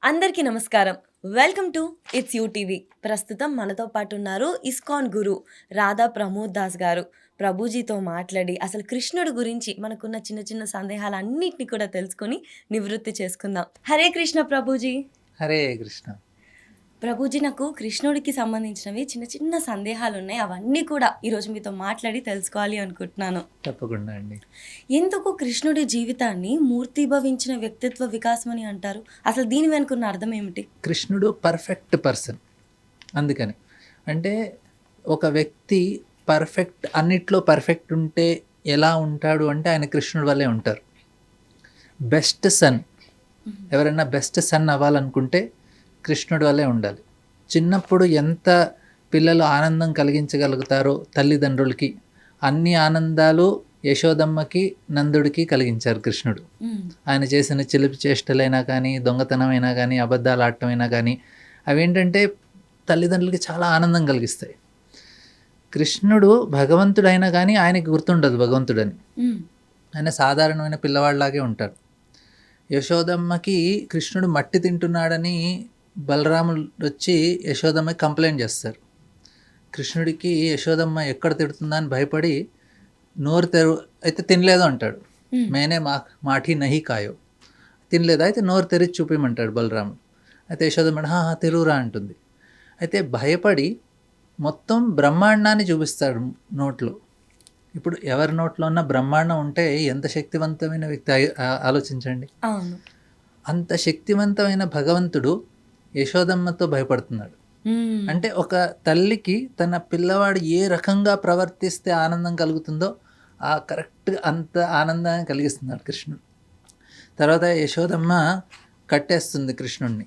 అందరికీ నమస్కారం. Welcome to it's TV. ప్రస్తుతం మనతో పాటు ఉన్నారు ఇస్కాన్ గురు రాధా ప్రమోద్ దాస్ గారు. ప్రభుజీతో మాట్లాడి అసలు కృష్ణుడి గురించి మనకున్న చిన్న చిన్న సందేహాలన్నిటిని కూడా తెలుసుకొని నివృత్తి చేసుకుందాం. హరే కృష్ణ ప్రభుజీ. హరే కృష్ణ. ప్రభుజీ, నాకు కృష్ణుడికి సంబంధించినవి చిన్న చిన్న సందేహాలు ఉన్నాయి. అవన్నీ కూడా ఈరోజు మీతో మాట్లాడి తెలుసుకోవాలి అనుకుంటున్నాను. తప్పకుండా అండి. ఎందుకు కృష్ణుడి జీవితాన్ని మూర్తిభవించిన వ్యక్తిత్వ వికాసం అని అంటారు? అసలు దీని వెనుకున్న అర్థం ఏమిటి? కృష్ణుడు పర్ఫెక్ట్ పర్సన్. అందుకని అంటే ఒక వ్యక్తి పర్ఫెక్ట్, అన్నిట్లో పర్ఫెక్ట్ ఉంటే ఎలా ఉంటాడు అంటే ఆయన కృష్ణుడి వల్లే ఉంటారు. బెస్ట్ సన్, ఎవరైనా బెస్ట్ సన్ అవ్వాలనుకుంటే కృష్ణుడి వల్లే ఉండాలి. చిన్నప్పుడు ఎంత పిల్లలు ఆనందం కలిగించగలుగుతారో తల్లిదండ్రులకి, అన్ని ఆనందాలు యశోదమ్మకి నందుడికి కలిగించారు కృష్ణుడు. ఆయన చేసిన చిలిపి చేష్టలైనా కానీ, దొంగతనమైనా కానీ, అబద్ధాలు ఆడటమైనా కానీ అవేంటంటే తల్లిదండ్రులకి చాలా ఆనందం కలిగిస్తాయి. కృష్ణుడు భగవంతుడైనా కానీ ఆయనకి గుర్తుండదు భగవంతుడని. ఆయన సాధారణమైన పిల్లవాళ్ళలాగే ఉంటాడు. యశోదమ్మకి కృష్ణుడు మట్టి తింటున్నాడని బలరాములు వచ్చి యశోదమ్మకి కంప్లైంట్ చేస్తారు. కృష్ణుడికి యశోదమ్మ ఎక్కడ తిడుతుందా అని భయపడి నోరు అయితే తినలేదు అంటాడు. మేనే మాఠీ నహి కాయో, తినలేదు. అయితే నోరు తెరిచి చూపించమంటాడు బలరాముడు. అయితే యశోదమ్మ తెరువురా అంటుంది. అయితే భయపడి మొత్తం బ్రహ్మాండాన్ని చూపిస్తాడు నోట్లో. ఇప్పుడు ఎవరి నోట్లో ఉన్న బ్రహ్మాండం ఉంటే ఎంత శక్తివంతమైన వ్యక్తి ఆలోచించండి. అంత శక్తివంతమైన భగవంతుడు యశోదమ్మతో భయపడుతున్నాడు. అంటే ఒక తల్లికి తన పిల్లవాడు ఏ రకంగా ప్రవర్తిస్తే ఆనందం కలుగుతుందో ఆ కరెక్ట్గా అంత ఆనందాన్ని కలిగిస్తున్నాడు కృష్ణుడు. తర్వాత యశోదమ్మ కట్టేస్తుంది కృష్ణుడిని,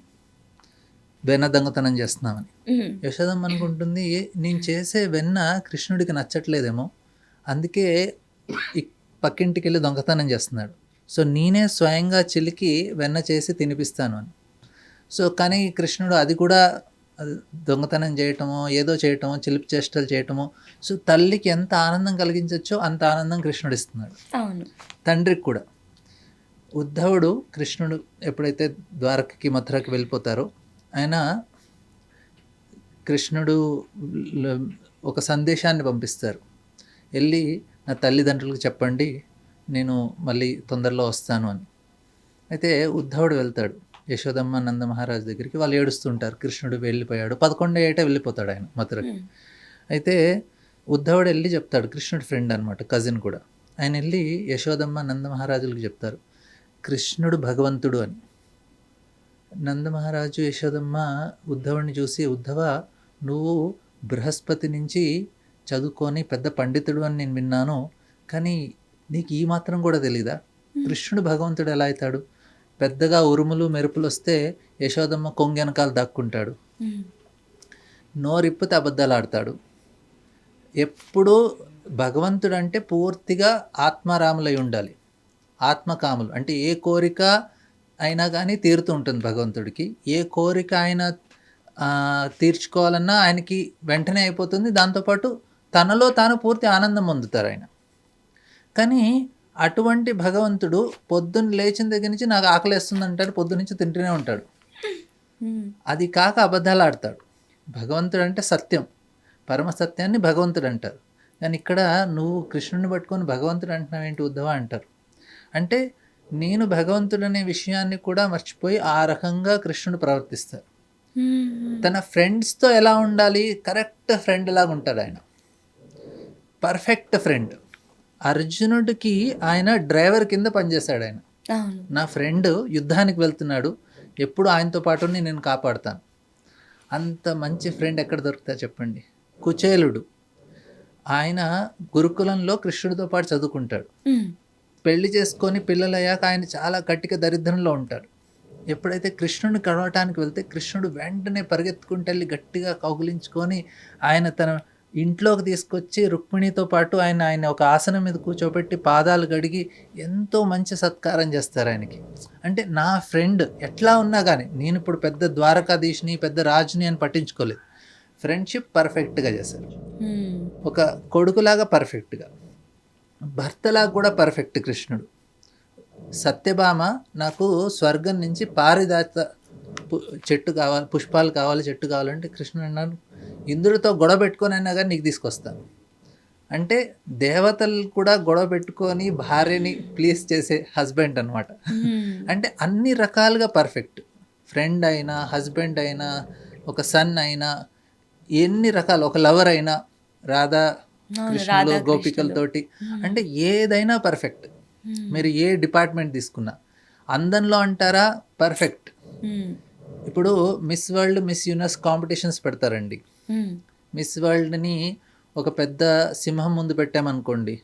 వెన్న దొంగతనం చేస్తున్నామని. యశోదమ్మ అనుకుంటుంది, నేను చేసే వెన్న కృష్ణుడికి నచ్చట్లేదేమో, అందుకే పక్కింటికి వెళ్ళి దొంగతనం చేస్తున్నాడు. సో నేనే స్వయంగా చిలికి వెన్న చేసి తినిపిస్తాను అని. సో కానీ కృష్ణుడు అది కూడా దొంగతనం చేయటమో, ఏదో చేయటమో, చిలిపి చేష్టలు చేయటమో. సో తల్లికి ఎంత ఆనందం కలిగించవచ్చో అంత ఆనందం కృష్ణుడు ఇస్తున్నాడు. తండ్రికి కూడా. ఉద్ధవుడు కృష్ణుడు ఎప్పుడైతే ద్వారకకి మథురకి వెళ్ళిపోతారో, ఆయన కృష్ణుడు ఒక సందేశాన్ని పంపిస్తారు. వెళ్ళి నా తల్లిదండ్రులకు చెప్పండి, నేను మళ్ళీ తొందరలో వస్తాను అని. అయితే ఉద్ధవుడు వెళ్తాడు యశోదమ్మ నంద మహారాజు దగ్గరికి. వాళ్ళు ఏడుస్తుంటారు, కృష్ణుడు వెళ్ళిపోయాడు. 11 ఏట వెళ్ళిపోతాడు ఆయన మథురకి. అయితే ఉద్ధవుడు వెళ్ళి చెప్తాడు, కృష్ణుడు ఫ్రెండ్ అనమాట, కజిన్ కూడా. ఆయన వెళ్ళి యశోదమ్మ నంద మహారాజులకు చెప్తారు, కృష్ణుడు భగవంతుడు అని. నంద మహారాజు యశోదమ్మ ఉద్ధవుడిని చూసి, ఉద్ధవ నువ్వు బృహస్పతి నుంచి చదువుకొని పెద్ద పండితుడు అని నేను విన్నాను, కానీ నీకు ఈ మాత్రం కూడా తెలీదా? కృష్ణుడు భగవంతుడు ఎలా అవుతాడు? పెద్దగా ఉరుములు మెరుపులు వస్తే యశోదమ్మ కొంగ వెనకాల దాక్కుంటాడు, నోరిప్పితే అబద్ధాలు ఆడతాడు. ఎప్పుడూ భగవంతుడు అంటే పూర్తిగా ఆత్మారాములై ఉండాలి. ఆత్మకాములు అంటే ఏ కోరిక అయినా కానీ తీరుతూ ఉంటుంది భగవంతుడికి. ఏ కోరిక ఆయన తీర్చుకోవాలన్నా ఆయనకి వెంటనే అయిపోతుంది. దాంతోపాటు తనలో తాను పూర్తి ఆనందం పొందుతారు ఆయన. కానీ అటువంటి భగవంతుడు పొద్దున్న లేచిన దగ్గర నుంచి నాకు ఆకలేస్తుంది అంటాడు, పొద్దున్న నుంచి తింటూనే ఉంటాడు. అది కాక అబద్ధాలు ఆడతాడు. భగవంతుడు అంటే సత్యం, పరమ సత్యాన్ని భగవంతుడు అంటారు. కానీ ఇక్కడ నువ్వు కృష్ణుని పట్టుకొని భగవంతుడు అంటున్నావు ఏంటి ఉద్ధవ అంటారు. అంటే నేను భగవంతుడు అనే విషయాన్ని కూడా మర్చిపోయి ఆ రకంగా కృష్ణుడు ప్రవర్తిస్తారు. తన ఫ్రెండ్స్తో ఎలా ఉండాలి, కరెక్ట్ ఫ్రెండ్ లాగా ఉంటాడు ఆయన, పర్ఫెక్ట్ ఫ్రెండ్. అర్జునుడికి ఆయన డ్రైవర్ కింద పనిచేశాడు ఆయన. నా ఫ్రెండ్ యుద్ధానికి వెళ్తున్నాడు, ఎప్పుడు ఆయనతో పాటు నేను కాపాడుతాను. అంత మంచి ఫ్రెండ్ ఎక్కడ దొరుకుతా చెప్పండి. కుచేలుడు, ఆయన గురుకులంలో కృష్ణుడితో పాటు చదువుకుంటాడు. పెళ్లి చేసుకొని పిల్లలయ్యాక ఆయన చాలా కట్టిక దరిద్రంలో ఉంటాడు. ఎప్పుడైతే కృష్ణుడిని కలవటానికి వెళ్తే కృష్ణుడు వెంటనే పరిగెత్తుకుంటూ వెళ్ళి గట్టిగా కౌగిలించుకొని ఆయన తన ఇంట్లోకి తీసుకొచ్చి రుక్మిణితో పాటు ఆయన ఒక ఆసనం మీద కూర్చోబెట్టి పాదాలు గడిగి ఎంతో మంచి సత్కారం చేస్తారు ఆయనకి. అంటే నా ఫ్రెండ్ ఎట్లా ఉన్నా కానీ, నేను ఇప్పుడు పెద్ద ద్వారకాధీష్ని పెద్ద రాజుని అని పట్టించుకోలేదు. ఫ్రెండ్షిప్ పర్ఫెక్ట్గా చేశారు. ఒక కొడుకులాగా పర్ఫెక్ట్గా, భర్తలాగా కూడా పర్ఫెక్ట్ కృష్ణుడు. సత్యభామ నాకు స్వర్గం నుంచి పారిజాత చెట్టు కావాలి, పుష్పాలు కావాలి, చెట్టు కావాలంటే కృష్ణుడు అన్నాడు ఇంద్రుడితో గొడవ పెట్టుకొని అయినా కానీ నీకు తీసుకొస్తాను. అంటే దేవతలు కూడా గొడవ పెట్టుకొని భార్యని ప్లీజ్ చేసే హస్బెండ్ అనమాట. అంటే అన్ని రకాలుగా పర్ఫెక్ట్. ఫ్రెండ్ అయినా, హస్బెండ్ అయినా, ఒక సన్ అయినా, ఎన్ని రకాలు, ఒక లవర్ అయినా, రాధా కృష్ణులు గోపికలతోటి, అంటే ఏదైనా పర్ఫెక్ట్. మీరు ఏ డిపార్ట్మెంట్ తీసుకున్నా అందంలో అంటారా పర్ఫెక్ట్. ఇప్పుడు miss world, miss universe competitions పెడతారండి. మిస్ వరల్డ్ని ఒక పెద్ద సింహం ముందు పెట్టామనుకోండి,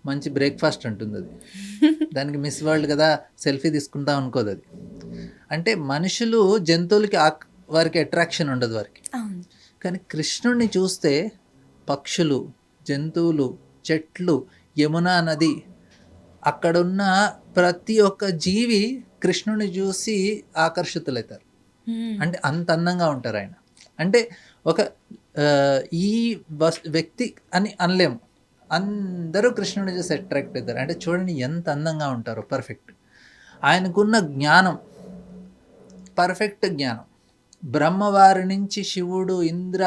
మంచి బ్రేక్ఫాస్ట్ అంటుంది అది. దానికి మిస్ వరల్డ్ కదా సెల్ఫీ తీసుకుందాం అనుకోదు అది. అంటే మనుషులు జంతువులకి వారికి అట్రాక్షన్ ఉండదు వారికి. కానీ కృష్ణుడిని చూస్తే పక్షులు, జంతువులు, చెట్లు, యమునా నది, అక్కడున్న ప్రతి ఒక్క జీవి కృష్ణుని చూసి ఆకర్షితులవుతారు. అంటే అంత అందంగా ఉంటారు ఆయన. అంటే ఒక ఈ వ్యక్తి అని అనలేము, అందరూ కృష్ణుని చూసి అట్రాక్ట్ అవుతారు. అంటే చూడండి ఎంత అందంగా ఉంటారో, పర్ఫెక్ట్. ఆయనకున్న జ్ఞానం పర్ఫెక్ట్ జ్ఞానం. బ్రహ్మవారి నుంచి శివుడు, ఇంద్ర,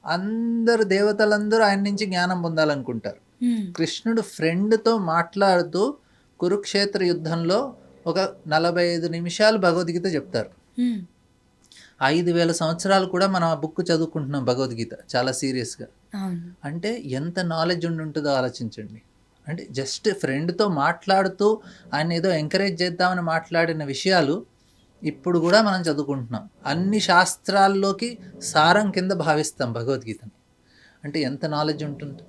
అందరు దేవతలందరూ ఆయన నుంచి జ్ఞానం పొందాలనుకుంటారు. కృష్ణుడు ఫ్రెండ్తో మాట్లాడుతూ కురుక్షేత్ర యుద్ధంలో ఒక 45 నిమిషాలు భగవద్గీత చెప్తారు. 5000 సంవత్సరాలు కూడా మనం ఆ బుక్ చదువుకుంటున్నాం భగవద్గీత చాలా సీరియస్గా. అంటే ఎంత నాలెడ్జ్ ఉంటుందో ఆలోచించండి. అంటే జస్ట్ ఫ్రెండ్తో మాట్లాడుతూ ఆయన ఏదో ఎంకరేజ్ చేద్దామని మాట్లాడిన విషయాలు ఇప్పుడు కూడా మనం చదువుకుంటున్నాం. అన్ని శాస్త్రాల్లోకి సారం కింద భావిస్తాం భగవద్గీతని. అంటే ఎంత నాలెడ్జ్ ఉంటుంది.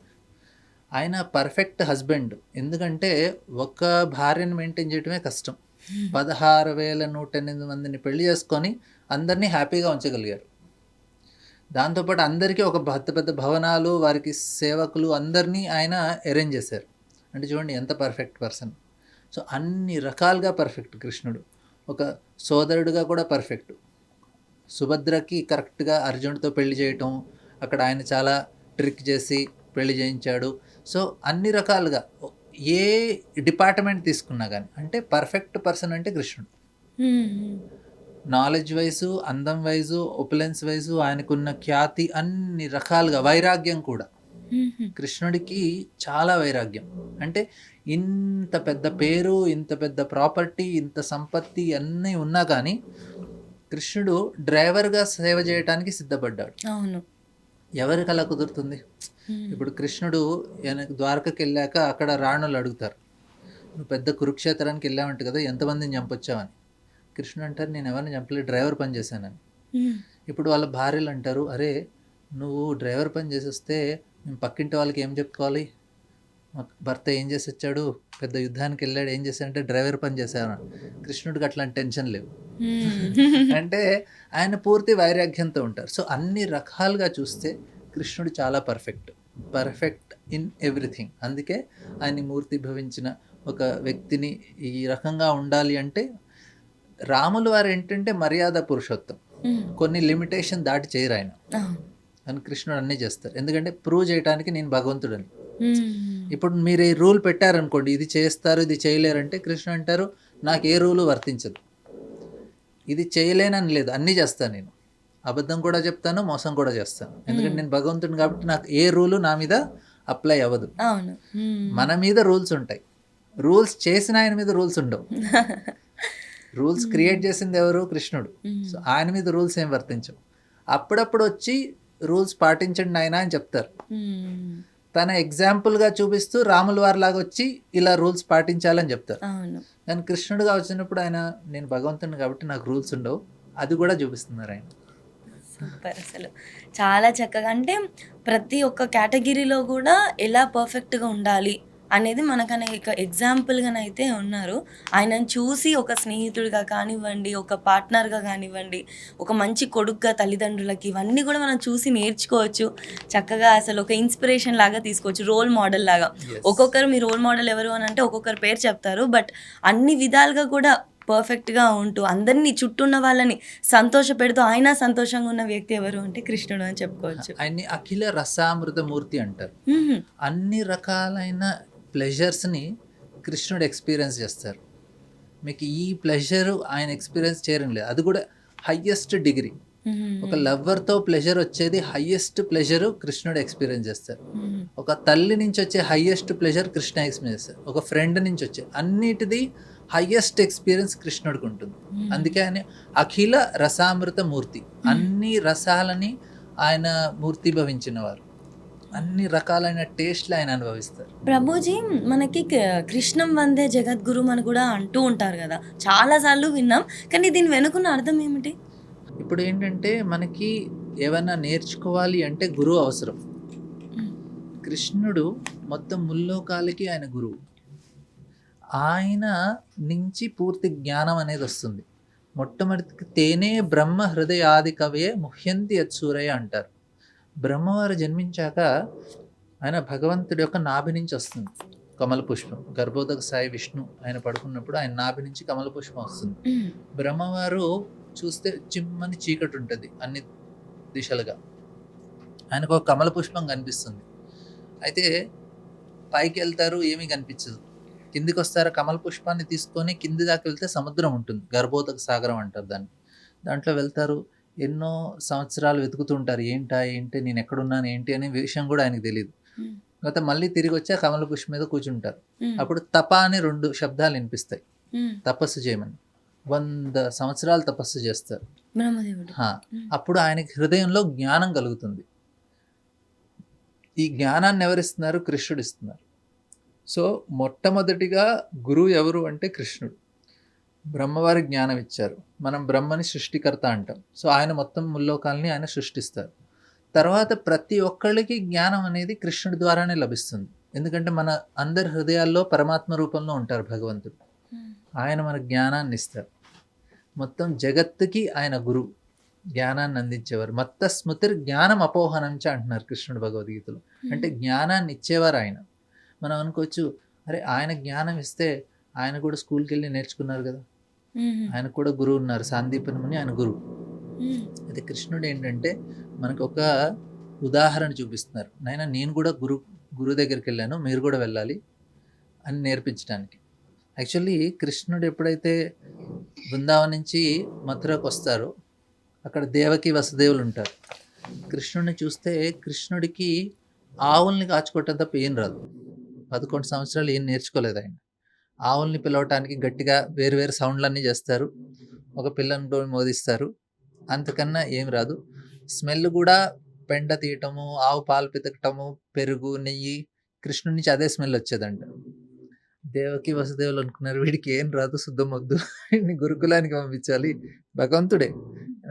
ఆయన పర్ఫెక్ట్ హస్బెండ్. ఎందుకంటే ఒక భార్యను మెయింటైన్ చేయడమే కష్టం. 16,108 మందిని పెళ్లి చేసుకొని అందరినీ హ్యాపీగా ఉంచగలిగారు. దాంతోపాటు అందరికీ ఒక పెద్ద పెద్ద భవనాలు, వారికి సేవకులు అందరినీ ఆయన అరేంజ్ చేశారు. అంటే చూడండి ఎంత పర్ఫెక్ట్ పర్సన్. సో అన్ని రకాలుగా పర్ఫెక్ట్ కృష్ణుడు. ఒక సోదరుడుగా కూడా పర్ఫెక్ట్. సుభద్రకి కరెక్ట్గా అర్జునుడితో పెళ్లి చేయటం, అక్కడ ఆయన చాలా ట్రిక్ చేసి పెళ్లి చేయించాడు. సో అన్ని రకాలుగా ఏ డిపార్ట్మెంట్ తీసుకున్నా కానీ అంటే పర్ఫెక్ట్ పర్సన్ అంటే కృష్ణుడు. నాలెడ్జ్ వైజు, అందం వైజు, ఒపులెన్స్ వైజు, ఆయనకున్న ఖ్యాతి, అన్ని రకాలుగా. వైరాగ్యం కూడా కృష్ణుడికి చాలా వైరాగ్యం. అంటే ఇంత పెద్ద పేరు, ఇంత పెద్ద ప్రాపర్టీ, ఇంత సంపత్తి అన్నీ ఉన్నా కానీ కృష్ణుడు డ్రైవర్గా సేవ చేయడానికి సిద్ధపడ్డాడు. అవును. ఎవరికి అలా కుదురుతుంది? ఇప్పుడు కృష్ణుడు ద్వారకకి వెళ్ళాక అక్కడ రాణులు అడుగుతారు, నువ్వు పెద్ద కురుక్షేత్రానికి వెళ్ళావంట కదా, ఎంతమందిని చంపొచ్చావని. కృష్ణుడు అంటారు, నేను ఎవరిని చంపలేదు, డ్రైవర్ పని చేశానని. ఇప్పుడు వాళ్ళ భార్యలు అంటారు, అరే నువ్వు డ్రైవర్ పని చేసి వస్తే మేము పక్కింటి వాళ్ళకి ఏం చెప్పుకోవాలి? భర్త ఏం చేసి వచ్చాడు, పెద్ద యుద్ధానికి వెళ్ళాడు, ఏం చేశాడంటే డ్రైవర్ పని చేశాను. కృష్ణుడికి అట్లాంటి టెన్షన్ లేవు. అంటే ఆయన పూర్తి వైరాగ్యంతో ఉంటారు. సో అన్ని రకాలుగా చూస్తే కృష్ణుడు చాలా పర్ఫెక్ట్ ఇన్ ఎవ్రీథింగ్. అందుకే ఆయన మూర్తి భవించిన ఒక వ్యక్తిని ఈ రకంగా ఉండాలి అంటే, రాములు వారు ఏంటంటే మర్యాద పురుషోత్తం, కొన్ని లిమిటేషన్ దాటి చేయరు ఆయన. అని కృష్ణుడు అన్నీ చేస్తారు. ఎందుకంటే ప్రూవ్ చేయడానికి నేను భగవంతుడని. ఇప్పుడు మీరు ఈ రూల్ పెట్టారనుకోండి, ఇది చేస్తారు ఇది చేయలేరంటే కృష్ణుడు అంటారు, నాకు ఏ రూలు వర్తించదు, ఇది చేయలేనని లేదు, అన్నీ చేస్తాను నేను. అబద్ధం కూడా చెప్తాను, మోసం కూడా చేస్తాను. ఎందుకంటే నేను భగవంతుడిని కాబట్టి నాకు ఏ రూలు నా మీద అప్లై అవ్వదు. మన మీద రూల్స్ ఉంటాయి, రూల్స్ చేసిన ఆయన మీద రూల్స్ ఉండవు. రూల్స్ క్రియేట్ చేసింది ఎవరు? కృష్ణుడు. సో ఆయన మీద రూల్స్ ఏం వర్తించవు. అప్పుడప్పుడు వచ్చి రూల్స్ పాటించండి ఆయన అని చెప్తారు. తన ఎగ్జాంపుల్గా చూపిస్తూ రాముల వారిలాగా వచ్చి ఇలా రూల్స్ పాటించాలని చెప్తారు. కానీ కృష్ణుడుగా వచ్చినప్పుడు ఆయన, నేను భగవంతుని కాబట్టి నాకు రూల్స్ ఉండవు, అది కూడా చూపిస్తున్నారు ఆయన. సూపర్. అసలు చాలా చక్కగా, అంటే ప్రతి ఒక్క కేటగిరీలో కూడా ఎలా పర్ఫెక్ట్గా ఉండాలి అనేది మనకనే ఎగ్జాంపుల్గానైతే ఉన్నారు. ఆయనను చూసి ఒక స్నేహితుడిగా కానివ్వండి, ఒక పార్ట్నర్గా కానివ్వండి, ఒక మంచి కొడుకుగా తల్లిదండ్రులకి, ఇవన్నీ కూడా మనం చూసి నేర్చుకోవచ్చు. చక్కగా అసలు ఒక ఇన్స్పిరేషన్ లాగా తీసుకోవచ్చు, రోల్ మోడల్ లాగా. ఒక్కొక్కరు మీ రోల్ మోడల్ ఎవరు అని అంటే ఒక్కొక్కరు పేరు చెప్తారు, బట్ అన్ని విధాలుగా కూడా పర్ఫెక్ట్గా ఉంటూ అందరినీ చుట్టూ ఉన్న వాళ్ళని సంతోష పెడుతూ ఆయన సంతోషంగా ఉన్న వ్యక్తి ఎవరు అంటే కృష్ణుడు అని చెప్పుకోవచ్చు. ఆయన్ని అఖిల రసామృతమూర్తి అంటారు. అన్ని రకాలైన ప్లెజర్స్ని కృష్ణుడు ఎక్స్పీరియన్స్ చేస్తారు. మీకు ఈ ప్లెజర్ ఆయన ఎక్స్పీరియన్స్ చేయడం లేదు. అది కూడా హయ్యెస్ట్ డిగ్రీ. ఒక లవ్వర్తో ప్లెజర్ వచ్చేది హయ్యెస్ట్ ప్లెజర్ కృష్ణుడు ఎక్స్పీరియన్స్ చేస్తారు. ఒక తల్లి నుంచి వచ్చే హయ్యెస్ట్ ప్లెజర్ కృష్ణ ఎక్స్పీరియన్స్ చేస్తారు. ఒక ఫ్రెండ్ నుంచి వచ్చే అన్నిటిది హయ్యెస్ట్ ఎక్స్పీరియన్స్ కృష్ణుడికి ఉంటుంది. అందుకే ఆయన అఖిల రసామృత మూర్తి, అన్ని రసాలని ఆయన మూర్తి భవించినవారు, అన్ని రకాలైన టేస్ట్లు ఆయన అనుభవిస్తారు. ప్రభుజీ మనకి కృష్ణం వందే జగద్గురు అని కూడా అంటూ ఉంటారు కదా, చాలాసార్లు విన్నాం. కానీ దీని వెనుకున్న అర్థం ఏమిటి? ఇప్పుడు ఏంటంటే మనకి ఏమైనా నేర్చుకోవాలి అంటే గురువు అవసరం. కృష్ణుడు మొత్తం ముల్లోకాలకి ఆయన గురువు. ఆయన నుంచి పూర్తి జ్ఞానం అనేది వస్తుంది. మొట్టమొదటి తేనే బ్రహ్మ హృదయాది కవే ముహ్యంతి యత్సూరయ అంటారు. బ్రహ్మవారు జన్మించాక ఆయన భగవంతుడి యొక్క నాభి నుంచి వస్తుంది కమల పుష్పం. గర్భోదక సాయి విష్ణు ఆయన పడుకున్నప్పుడు ఆయన నాభి నుంచి కమల పుష్పం వస్తుంది. బ్రహ్మవారు చూస్తే చిమ్మని చీకటి ఉంటుంది అన్ని దిశలుగా, ఆయనకు ఒక కమల పుష్పం కనిపిస్తుంది. అయితే పైకి వెళ్తారు, ఏమీ కనిపించదు. కిందికి వస్తారు, కమల పుష్పాన్ని తీసుకొని కింది దాకా వెళ్తే సముద్రం ఉంటుంది, గర్భోదక సాగరం అంటారు దాన్ని. దాంట్లో వెళ్తారు, ఎన్నో సంవత్సరాలు వెతుకుతుంటారు, ఏంటి నేను ఎక్కడున్నాను ఏంటి అనే విషయం కూడా ఆయనకు తెలియదు. తర్వాత మళ్ళీ తిరిగి వచ్చి ఆ కమల పుష్పం మీద కూర్చుంటారు. అప్పుడు తప అని 2 శబ్దాలు వినిపిస్తాయి, తపస్సు చేయమని. 100 సంవత్సరాలు తపస్సు చేస్తారు. అప్పుడు ఆయనకి హృదయంలో జ్ఞానం కలుగుతుంది. ఈ జ్ఞానాన్ని ఎవరిస్తున్నారు? కృష్ణుడు ఇస్తున్నారు. సో మొట్టమొదటిగా గురువు ఎవరు అంటే కృష్ణుడు. బ్రహ్మవారి జ్ఞానం ఇచ్చారు. మనం బ్రహ్మని సృష్టికర్త అంటాం. సో ఆయన మొత్తం ముల్లోకాలని ఆయన సృష్టిస్తారు. తర్వాత ప్రతి ఒక్కళ్ళకి జ్ఞానం అనేది కృష్ణుడి ద్వారానే లభిస్తుంది. ఎందుకంటే మన అందరి హృదయాల్లో పరమాత్మ రూపంలో ఉంటారు భగవంతుడు. ఆయన మన జ్ఞానాన్ని ఇస్తారు. మొత్తం జగత్తుకి ఆయన గురువు, జ్ఞానాన్ని అందించేవారు. మత్త స్మృతిర్ జ్ఞానం అపోహనంచ అంటున్నారు కృష్ణుడు భగవద్గీతలో. అంటే జ్ఞానాన్ని ఇచ్చేవారు ఆయన. మనం అనుకోవచ్చు, అరే ఆయన జ్ఞానం ఇస్తే ఆయన కూడా స్కూల్కి వెళ్ళి నేర్చుకున్నారు కదా, ఆయన కూడా గురువు ఉన్నారు, సాందీపని ముని ఆయన గురువు. అయితే కృష్ణుడు ఏంటంటే మనకు ఒక ఉదాహరణ చూపిస్తున్నారు. నాయన నేను కూడా గురువు దగ్గరికి వెళ్ళాను, మీరు కూడా వెళ్ళాలి అని నేర్పించడానికి. యాక్చువల్లీ కృష్ణుడు ఎప్పుడైతే బృందావనం నుంచి మథురకు వస్తారో అక్కడ దేవకి వసుదేవులు ఉంటారు. కృష్ణుడిని చూస్తే కృష్ణుడికి ఆవుల్ని కాచుకోవటం తప్ప ఏం రాదు. 11 సంవత్సరాలు ఏం నేర్చుకోలేదు ఆయన. ఆవుల్ని పిలవటానికి గట్టిగా వేరు సౌండ్లన్నీ చేస్తారు, ఒక పిల్లని మోదిస్తారు, అంతకన్నా ఏం రాదు. స్మెల్ కూడా పెండ తీయటము, ఆవు పాలు పితకటము, పెరుగు, నెయ్యి, కృష్ణుడి నుంచి అదే స్మెల్ వచ్చేదంట. దేవకి వసుదేవులు అనుకున్నారు, వీడికి ఏం రాదు, శుద్ధం వద్దు, వీడిని గురుకులానికి పంపించాలి. భగవంతుడే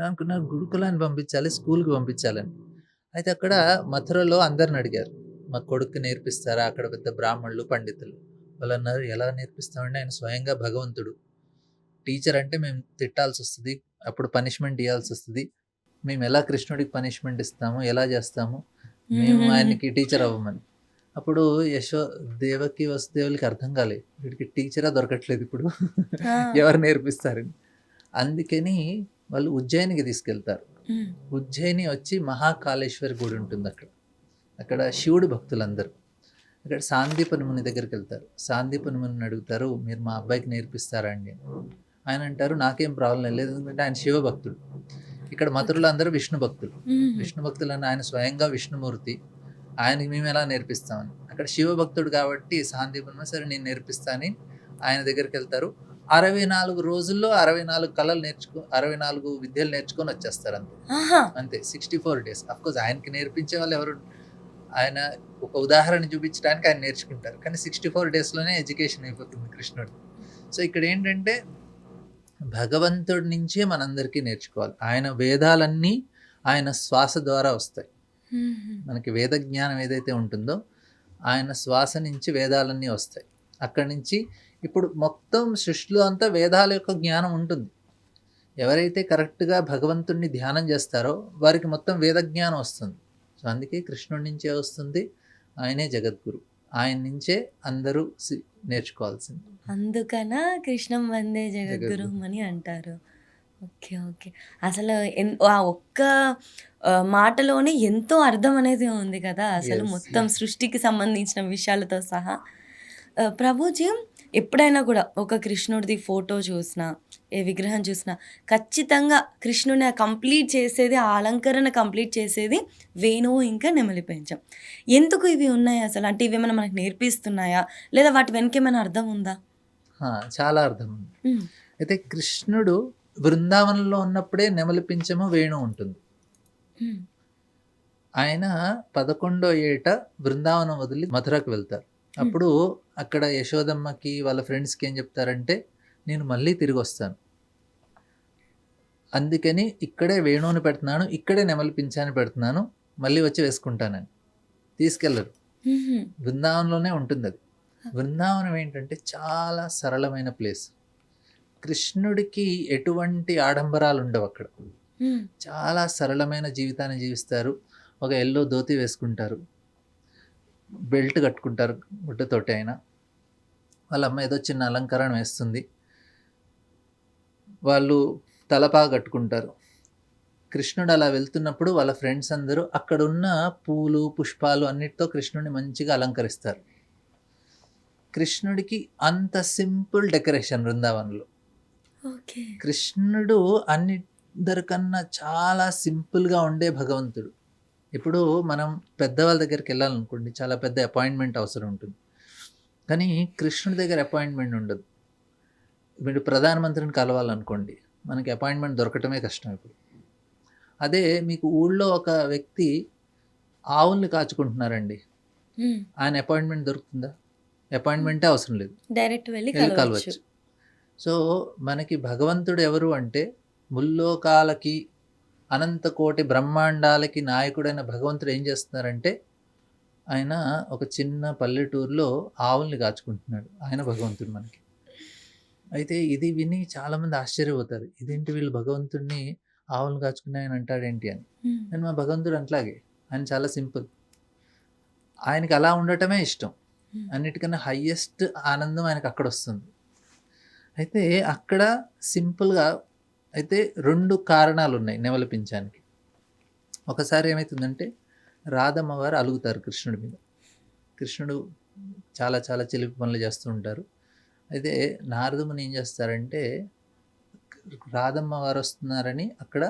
అనుకున్నారు, గురుకులాన్ని పంపించాలి, స్కూల్కి పంపించాలని. అయితే అక్కడ మథురలో అందరిని అడిగారు, మా కొడుకు నేర్పిస్తారా? అక్కడ పెద్ద బ్రాహ్మణులు, పండితులు. వాళ్ళు అన్నారు, ఎలా నేర్పిస్తామండి, ఆయన స్వయంగా భగవంతుడు. టీచర్ అంటే మేము తిట్టాల్సి వస్తుంది, అప్పుడు పనిష్మెంట్ ఇవ్వాల్సి వస్తుంది. మేము ఎలా కృష్ణుడికి పనిష్మెంట్ ఇస్తాము, ఎలా చేస్తాము, మేము ఆయనకి టీచర్ అవ్వమని. అప్పుడు దేవకి వసుదేవులకి అర్థం కాలేదు, వీడికి టీచరా దొరకట్లేదు ఇప్పుడు, ఎవరు నేర్పిస్తారని. అందుకని వాళ్ళు ఉజ్జయినికి తీసుకెళ్తారు. ఉజ్జయిని వచ్చి మహాకాళేశ్వరి గుడి ఉంటుంది అక్కడ శివుడు భక్తులందరూ. అక్కడ సాందీపని ముని దగ్గరికి వెళ్తారు. సాందీపని ముని అడుగుతారు, మీరు మా అబ్బాయికి నేర్పిస్తారా అండి? ఆయన అంటారు, నాకేం ప్రాబ్లం లేదు, ఎందుకంటే ఆయన శివ భక్తుడు. ఇక్కడ మథురలో అందరూ విష్ణు భక్తులు. విష్ణు భక్తులు అని ఆయన స్వయంగా విష్ణుమూర్తి, ఆయనకి మేము ఎలా నేర్పిస్తామని. అక్కడ శివభక్తుడు కాబట్టి సాందీపని సరే నేను నేర్పిస్తానని ఆయన దగ్గరికి వెళ్తారు. 64 రోజుల్లో 64 కళలు 64 విద్యలు నేర్చుకొని వచ్చేస్తారు. అంతే 64 days. అఫ్కోర్స్ ఆయనకి నేర్పించే వాళ్ళు ఎవరు, ఆయన ఒక ఉదాహరణ చూపించడానికి ఆయన నేర్చుకుంటారు, కానీ 64 daysలోనే ఎడ్యుకేషన్ అయిపోతుంది కృష్ణుడు. సో ఇక్కడ ఏంటంటే భగవంతుడి నుంచే మనందరికీ నేర్చుకోవాలి. ఆయన వేదాలన్నీ ఆయన శ్వాస ద్వారా వస్తాయి. మనకి వేద జ్ఞానం ఏదైతే ఉంటుందో ఆయన శ్వాస నుంచి వేదాలన్నీ వస్తాయి. అక్కడి నుంచి ఇప్పుడు మొత్తం సృష్టిలో అంతా వేదాల యొక్క జ్ఞానం ఉంటుంది. ఎవరైతే కరెక్ట్గా భగవంతుడిని ధ్యానం చేస్తారో వారికి మొత్తం వేద జ్ఞానం వస్తుంది. సో అందుకే కృష్ణుడి నుంచే వస్తుంది, ఆయనే జగద్గురు, ఆయన నుంచే అందరూ నేర్చుకోవాల్సింది. అందుకన కృష్ణం వందే జగద్గురు అని అంటారు. ఓకే. ఓకే. అసలు ఆ ఒక్క మాటలోనే ఎంతో అర్థం అనేది ఉంది కదా, అసలు మొత్తం సృష్టికి సంబంధించిన విషయాలతో సహా. ప్రభుజీ ఎప్పుడైనా కూడా ఒక కృష్ణుడిది ఫోటో చూసినా, ఏ విగ్రహం చూసినా ఖచ్చితంగా కృష్ణుని కంప్లీట్ చేసేది, ఆ అలంకరణ కంప్లీట్ చేసేది వేణువు ఇంకా నెమలి పెంచం. ఎందుకు ఇవి ఉన్నాయి అసలు? అంటే ఇవేమైనా మనకు నేర్పిస్తున్నాయా? లేదా వాటి వెనక ఏమైనా అర్థం ఉందా? చాలా అర్థం ఉంది. హ్మ్. అయితే కృష్ణుడు బృందావనంలో ఉన్నప్పుడే నెమలి పించము వేణు ఉంటుంది. హ్మ్. ఆయన 11వ ఏట బృందావనం వదిలి మథురకు వెళ్తారు. అప్పుడు అక్కడ యశోదమ్మకి వాళ్ళ ఫ్రెండ్స్కి ఏం చెప్తారంటే, నేను మళ్ళీ తిరిగి వస్తాను, అందుకని ఇక్కడే వేణువుని పెడుతున్నాను, ఇక్కడే నెమలి పించాన్ని పెడుతున్నాను, మళ్ళీ వచ్చి వేసుకుంటానని. తీసుకెళ్ళరు, హుహు. బృందావనంలోనే ఉంటుంది అది. బృందావనం ఏంటంటే చాలా సరళమైన ప్లేస్. కృష్ణుడికి ఎటువంటి ఆడంబరాలు ఉండవు అక్కడ. హ్మ్. చాలా సరళమైన జీవితాన్ని జీవిస్తారు. ఒక ఎల్లో ధోతి వేసుకుంటారు, బెల్ట్ కట్టుకుంటారు గుడ్డతోటి. ఆయన వాళ్ళ అమ్మ ఏదో చిన్న అలంకరణ వేస్తుంది, వాళ్ళు తలపాగా కట్టుకుంటారు. కృష్ణుడు అలా వెళ్తున్నప్పుడు వాళ్ళ ఫ్రెండ్స్ అందరూ అక్కడున్న పూలు పుష్పాలు అన్నిటితో కృష్ణుడిని మంచిగా అలంకరిస్తారు. కృష్ణుడికి అంత సింపుల్ డెకరేషన్ బృందావనంలో. ఓకే. కృష్ణుడు అందరికన్నా చాలా సింపుల్గా ఉండే భగవంతుడు. ఇప్పుడు మనం పెద్దవాళ్ళ దగ్గరికి వెళ్ళాలనుకోండి, చాలా పెద్ద అపాయింట్మెంట్ అవసరం ఉంటుంది. కానీ కృష్ణుడి దగ్గర అపాయింట్మెంట్ ఉండదు. మీరు ప్రధానమంత్రిని కలవాలనుకోండి, మనకి అపాయింట్మెంట్ దొరకటమే కష్టం ఇప్పుడు. అదే మీకు ఊళ్ళో ఒక వ్యక్తి ఆవుల్ని కాచుకుంటున్నారండి, హ్మ్. ఆయన అపాయింట్మెంట్ దొరుకుతుందా? అపాయింట్మెంటే అవసరం లేదు, డైరెక్ట్ వెళ్ళి వెళ్ళి కలవచ్చు. కలవచ్చు. సో మనకి భగవంతుడు ఎవరు అంటే, ముల్లోకాలకి అనంత కోటి బ్రహ్మాండాలకి నాయకుడైన భగవంతుడు ఏం చేస్తున్నారంటే, ఆయన ఒక చిన్న పల్లెటూరులో ఆవుల్ని కాచుకుంటున్నాడు. ఆయన భగవంతుడు మనకి. అయితే ఇది విని చాలామంది ఆశ్చర్యపోతారు, ఇదేంటి వీళ్ళు భగవంతుడిని ఆవులను కాచుకుని ఆయన అంటాడేంటి అని. హ్మ్. కానీ మా భగవంతుడు అట్లాగే, ఆయన చాలా సింపుల్, ఆయనకి అలా ఉండటమే ఇష్టం. హ్మ్. అన్నిటికన్నా హయ్యెస్ట్ ఆనందం ఆయనకు అక్కడ వస్తుంది. అయితే అక్కడ సింపుల్గా అయితే 2 కారణాలు ఉన్నాయి నెమలి పించానికి. ఒకసారి ఏమవుతుందంటే, రాధమ్మ వారు అలుగుతారు కృష్ణుడి మీద. కృష్ణుడు చాలా చాలా చిలిపి పనులు చేస్తూ ఉంటారు. అయితే నారదముని ఏం చేస్తారంటే, రాధమ్మ వారు వస్తున్నారని అక్కడ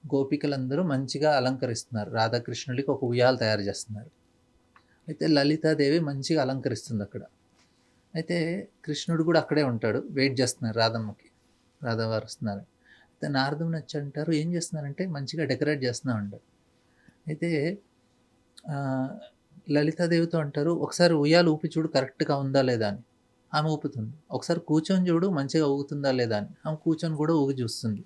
గోపికలందరూ మంచిగా అలంకరిస్తున్నారు. రాధాకృష్ణుడికి ఒక ఉయ్యాల తయారు చేస్తున్నారు. అయితే లలితాదేవి మంచిగా అలంకరిస్తుంది అక్కడ. అయితే కృష్ణుడు కూడా అక్కడే ఉంటాడు, వెయిట్ చేస్తున్నారు రాధమ్మకి, రాధవారు వస్తున్నారు. అయితే నారదముని వచ్చి అంటారు, ఏం చేస్తున్నారంటే, మంచిగా డెకరేట్ చేస్తున్నా ఉంటారు. అయితే లలితాదేవితో అంటారు, ఒకసారి ఉయ్యాలు ఊపి చూడు కరెక్ట్గా ఉందా లేదా అని. ఆమె ఊపుతుంది. ఒకసారి కూర్చొని చూడు మంచిగా ఊగుతుందా లేదా అని. ఆమె కూర్చొని కూడా ఊగి చూస్తుంది.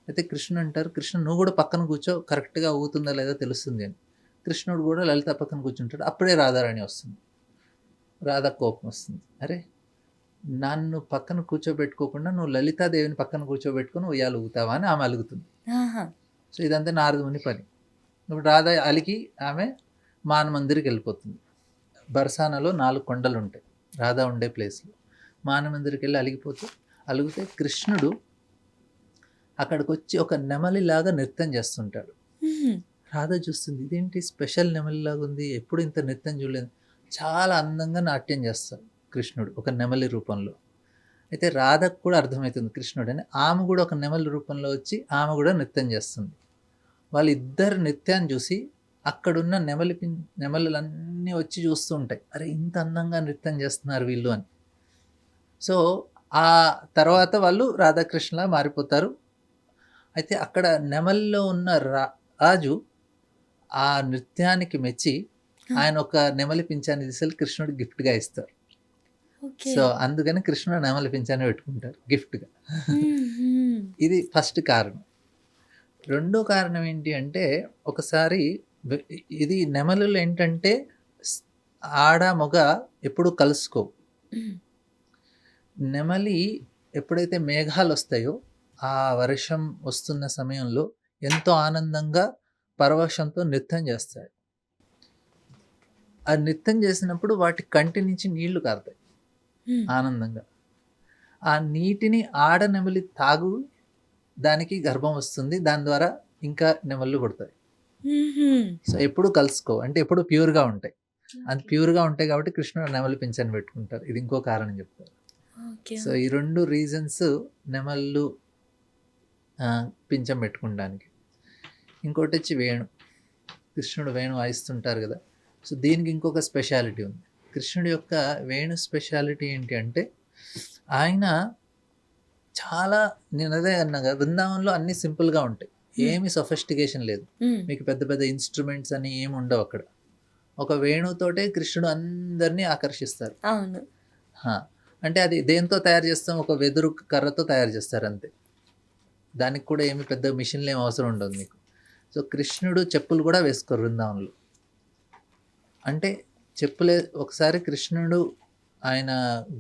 అయితే కృష్ణుడు అంటారు, కృష్ణ నువ్వు కూడా పక్కన కూర్చో, కరెక్ట్గా ఊగుతుందా లేదా తెలుస్తుంది అని. కృష్ణుడు కూడా లలిత పక్కన కూర్చుంటాడు. అప్పుడే రాధారాణి వస్తుంది. రాధ కోపం వస్తుంది, అరే నన్ను పక్కన కూర్చోబెట్టుకోకుండా నువ్వు లలితాదేవిని పక్కన కూర్చోబెట్టుకొని ఉయ్యాలు ఊగుతావా అని ఆమె అలుగుతుంది. ఆహా! సో ఇదంతా నారదుని పని. ఇప్పుడు రాధ అలిగి ఆమె మాన మందిరికి వెళ్ళిపోతుంది. బర్సానాలో 4 కొండలు ఉంటాయి రాధ ఉండే ప్లేస్లో. మాన మందిరికి వెళ్ళి అలిగితే కృష్ణుడు అక్కడికి వచ్చి ఒక నెమలిలాగా నృత్యం చేస్తుంటాడు. హుహు. రాధ చూస్తుంది, ఇదేంటి స్పెషల్ నెమలిలాగా ఉంది, ఎప్పుడు ఇంత నృత్యం చూడలేదు. చాలా అందంగా నాట్యం చేస్తాడు కృష్ణుడు ఒక నెమలి రూపంలో. అయితే రాధకు కూడా అర్థమవుతుంది కృష్ణుడు అని. ఆమె కూడా ఒక నెమలి రూపంలో వచ్చి ఆమె కూడా నృత్యం చేస్తుంది. వాళ్ళిద్దరు నృత్యాన్ని చూసి అక్కడున్న నెమలులన్నీ వచ్చి చూస్తూ ఉంటాయి, అరే ఇంత అందంగా నృత్యం చేస్తున్నారు వీళ్ళు అని. సో ఆ తర్వాత వాళ్ళు రాధాకృష్ణలా మారిపోతారు. అయితే అక్కడ నెమలిలో ఉన్న రాజు ఆ నృత్యానికి మెచ్చి ఆయన ఒక నెమలి పింఛాన్ని తీసుకెళ్ళి కృష్ణుడు గిఫ్ట్గా ఇస్తారు. ఓకే. సో అందుకని కృష్ణుడు నెమలి పింఛాన్ని పెట్టుకుంటారు గిఫ్ట్గా. హుహు. ఇది ఫస్ట్ కారణం. రెండో కారణం ఏంటి అంటే, ఒకసారి ఇది నెమలులు ఏంటంటే ఆడ మగ ఎప్పుడు కలుసుకోవు. హ్మ్. నెమలి ఎప్పుడైతే మేఘాలు వస్తాయో ఆ వర్షం వస్తున్న సమయంలో ఎంతో ఆనందంగా పరవశంతో నృత్యం చేస్తాయి. ఆ నృత్యం చేసినప్పుడు వాటి కంటి నుంచి నీళ్లు కారుతాయి హ్మ్. ఆనందంగా. ఆ నీటిని ఆడ నెమలి తాగు దానికి గర్భం వస్తుంది, దాని ద్వారా ఇంకా నెమళ్ళు పుడతాయి. హుహు. సో ఎప్పుడు కలుసుకో అంటే ఎప్పుడు ప్యూర్గా ఉంటాయి. అది ప్యూర్గా ఉంటాయి కాబట్టి కృష్ణుడు నెమలి పింఛాన్ని పెట్టుకుంటారు. ఇది ఇంకో కారణం చెప్తారు. ఓకే. సో ఈ 2 రీజన్స్ నెమళ్ళు పింఛం పెట్టుకోవడానికి. ఇంకోటి వచ్చి వేణు. కృష్ణుడు వేణు వాయిస్తుంటారు కదా! సో, దీనికి ఇంకొక స్పెషాలిటీ ఉంది. కృష్ణుడి యొక్క వేణు స్పెషాలిటీ ఏంటి అంటే, ఆయన చాలా నేను అదే అన్నా కదా! బృందావనంలో అన్నీ సింపుల్‌గా ఉంటాయి. ఏమి సొఫిస్టికేషన్ లేదు. మీకు పెద్ద పెద్ద ఇన్‌స్ట్రుమెంట్స్ అని ఏమి ఉండవు అక్కడ. ఒక వేణుతోటే కృష్ణుడు అందరినీ ఆకర్షిస్తారు. అవును. ఆ! అంటే అది దేనితో తయారు చేస్తాం? ఒక వెదురు కర్రతో తయారు చేస్తారు అంతే. దానికి కూడా ఏమి పెద్ద మిషన్‌లు ఏమి అవసరం ఉండదు మీకు. సో, కృష్ణుడు చెప్పులు కూడా వేసుకోరు బృందావనంలో. అంటే ఒకసారి కృష్ణుడు ఆయన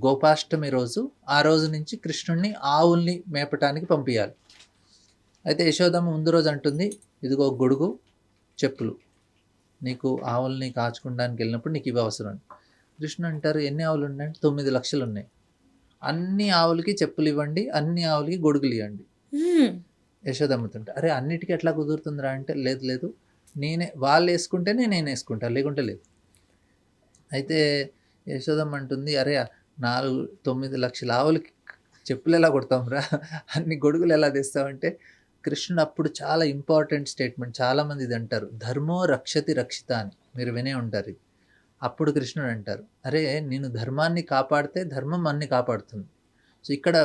గోపాష్టమి రోజు, ఆ రోజు నుంచి కృష్ణుడిని ఆవుల్ని మేపటానికి పంపియాలి. అయితే యశోదమ్మ ముందు రోజు అంటుంది, ఇదిగో గొడుగు, చెప్పులు. నీకు ఆవుల్ని కాచుకోవడానికి వెళ్ళినప్పుడు నీకు ఇవి అవసరం అని. కృష్ణుడు అంటారు, ఎన్ని ఆవులు ఉన్నాయంటే 9 లక్షలు ఉన్నాయి. అన్ని ఆవులకి చెప్పులు ఇవ్వండి, అన్ని ఆవులకి గొడుగులు ఇవ్వండి. యశోదమ్మతుంటే, అరే అన్నిటికీ ఎట్లా కుదురుతుందిరా అంటే, లేదు లేదు వాళ్ళు వేసుకుంటేనే నేను వేసుకుంటాను, లేకుంటే లేదు. అయితే యశోదమ్మ అంటుంది, అరే 9 లక్షల ఆవులకి చెప్పులు ఎలా కొడతాంరా, అన్ని గొడుగులు ఎలా తెస్తామంటే, కృష్ణుడు అప్పుడు చాలా ఇంపార్టెంట్ స్టేట్మెంట్, చాలామంది ఇది అంటారు, ధర్మో రక్షతి రక్షిత అని మీరు వినే ఉంటారు ఇది. అప్పుడు కృష్ణుడు అంటారు, అరే నేను ధర్మాన్ని కాపాడితే ధర్మం అన్ని కాపాడుతుంది. సో, ఇక్కడ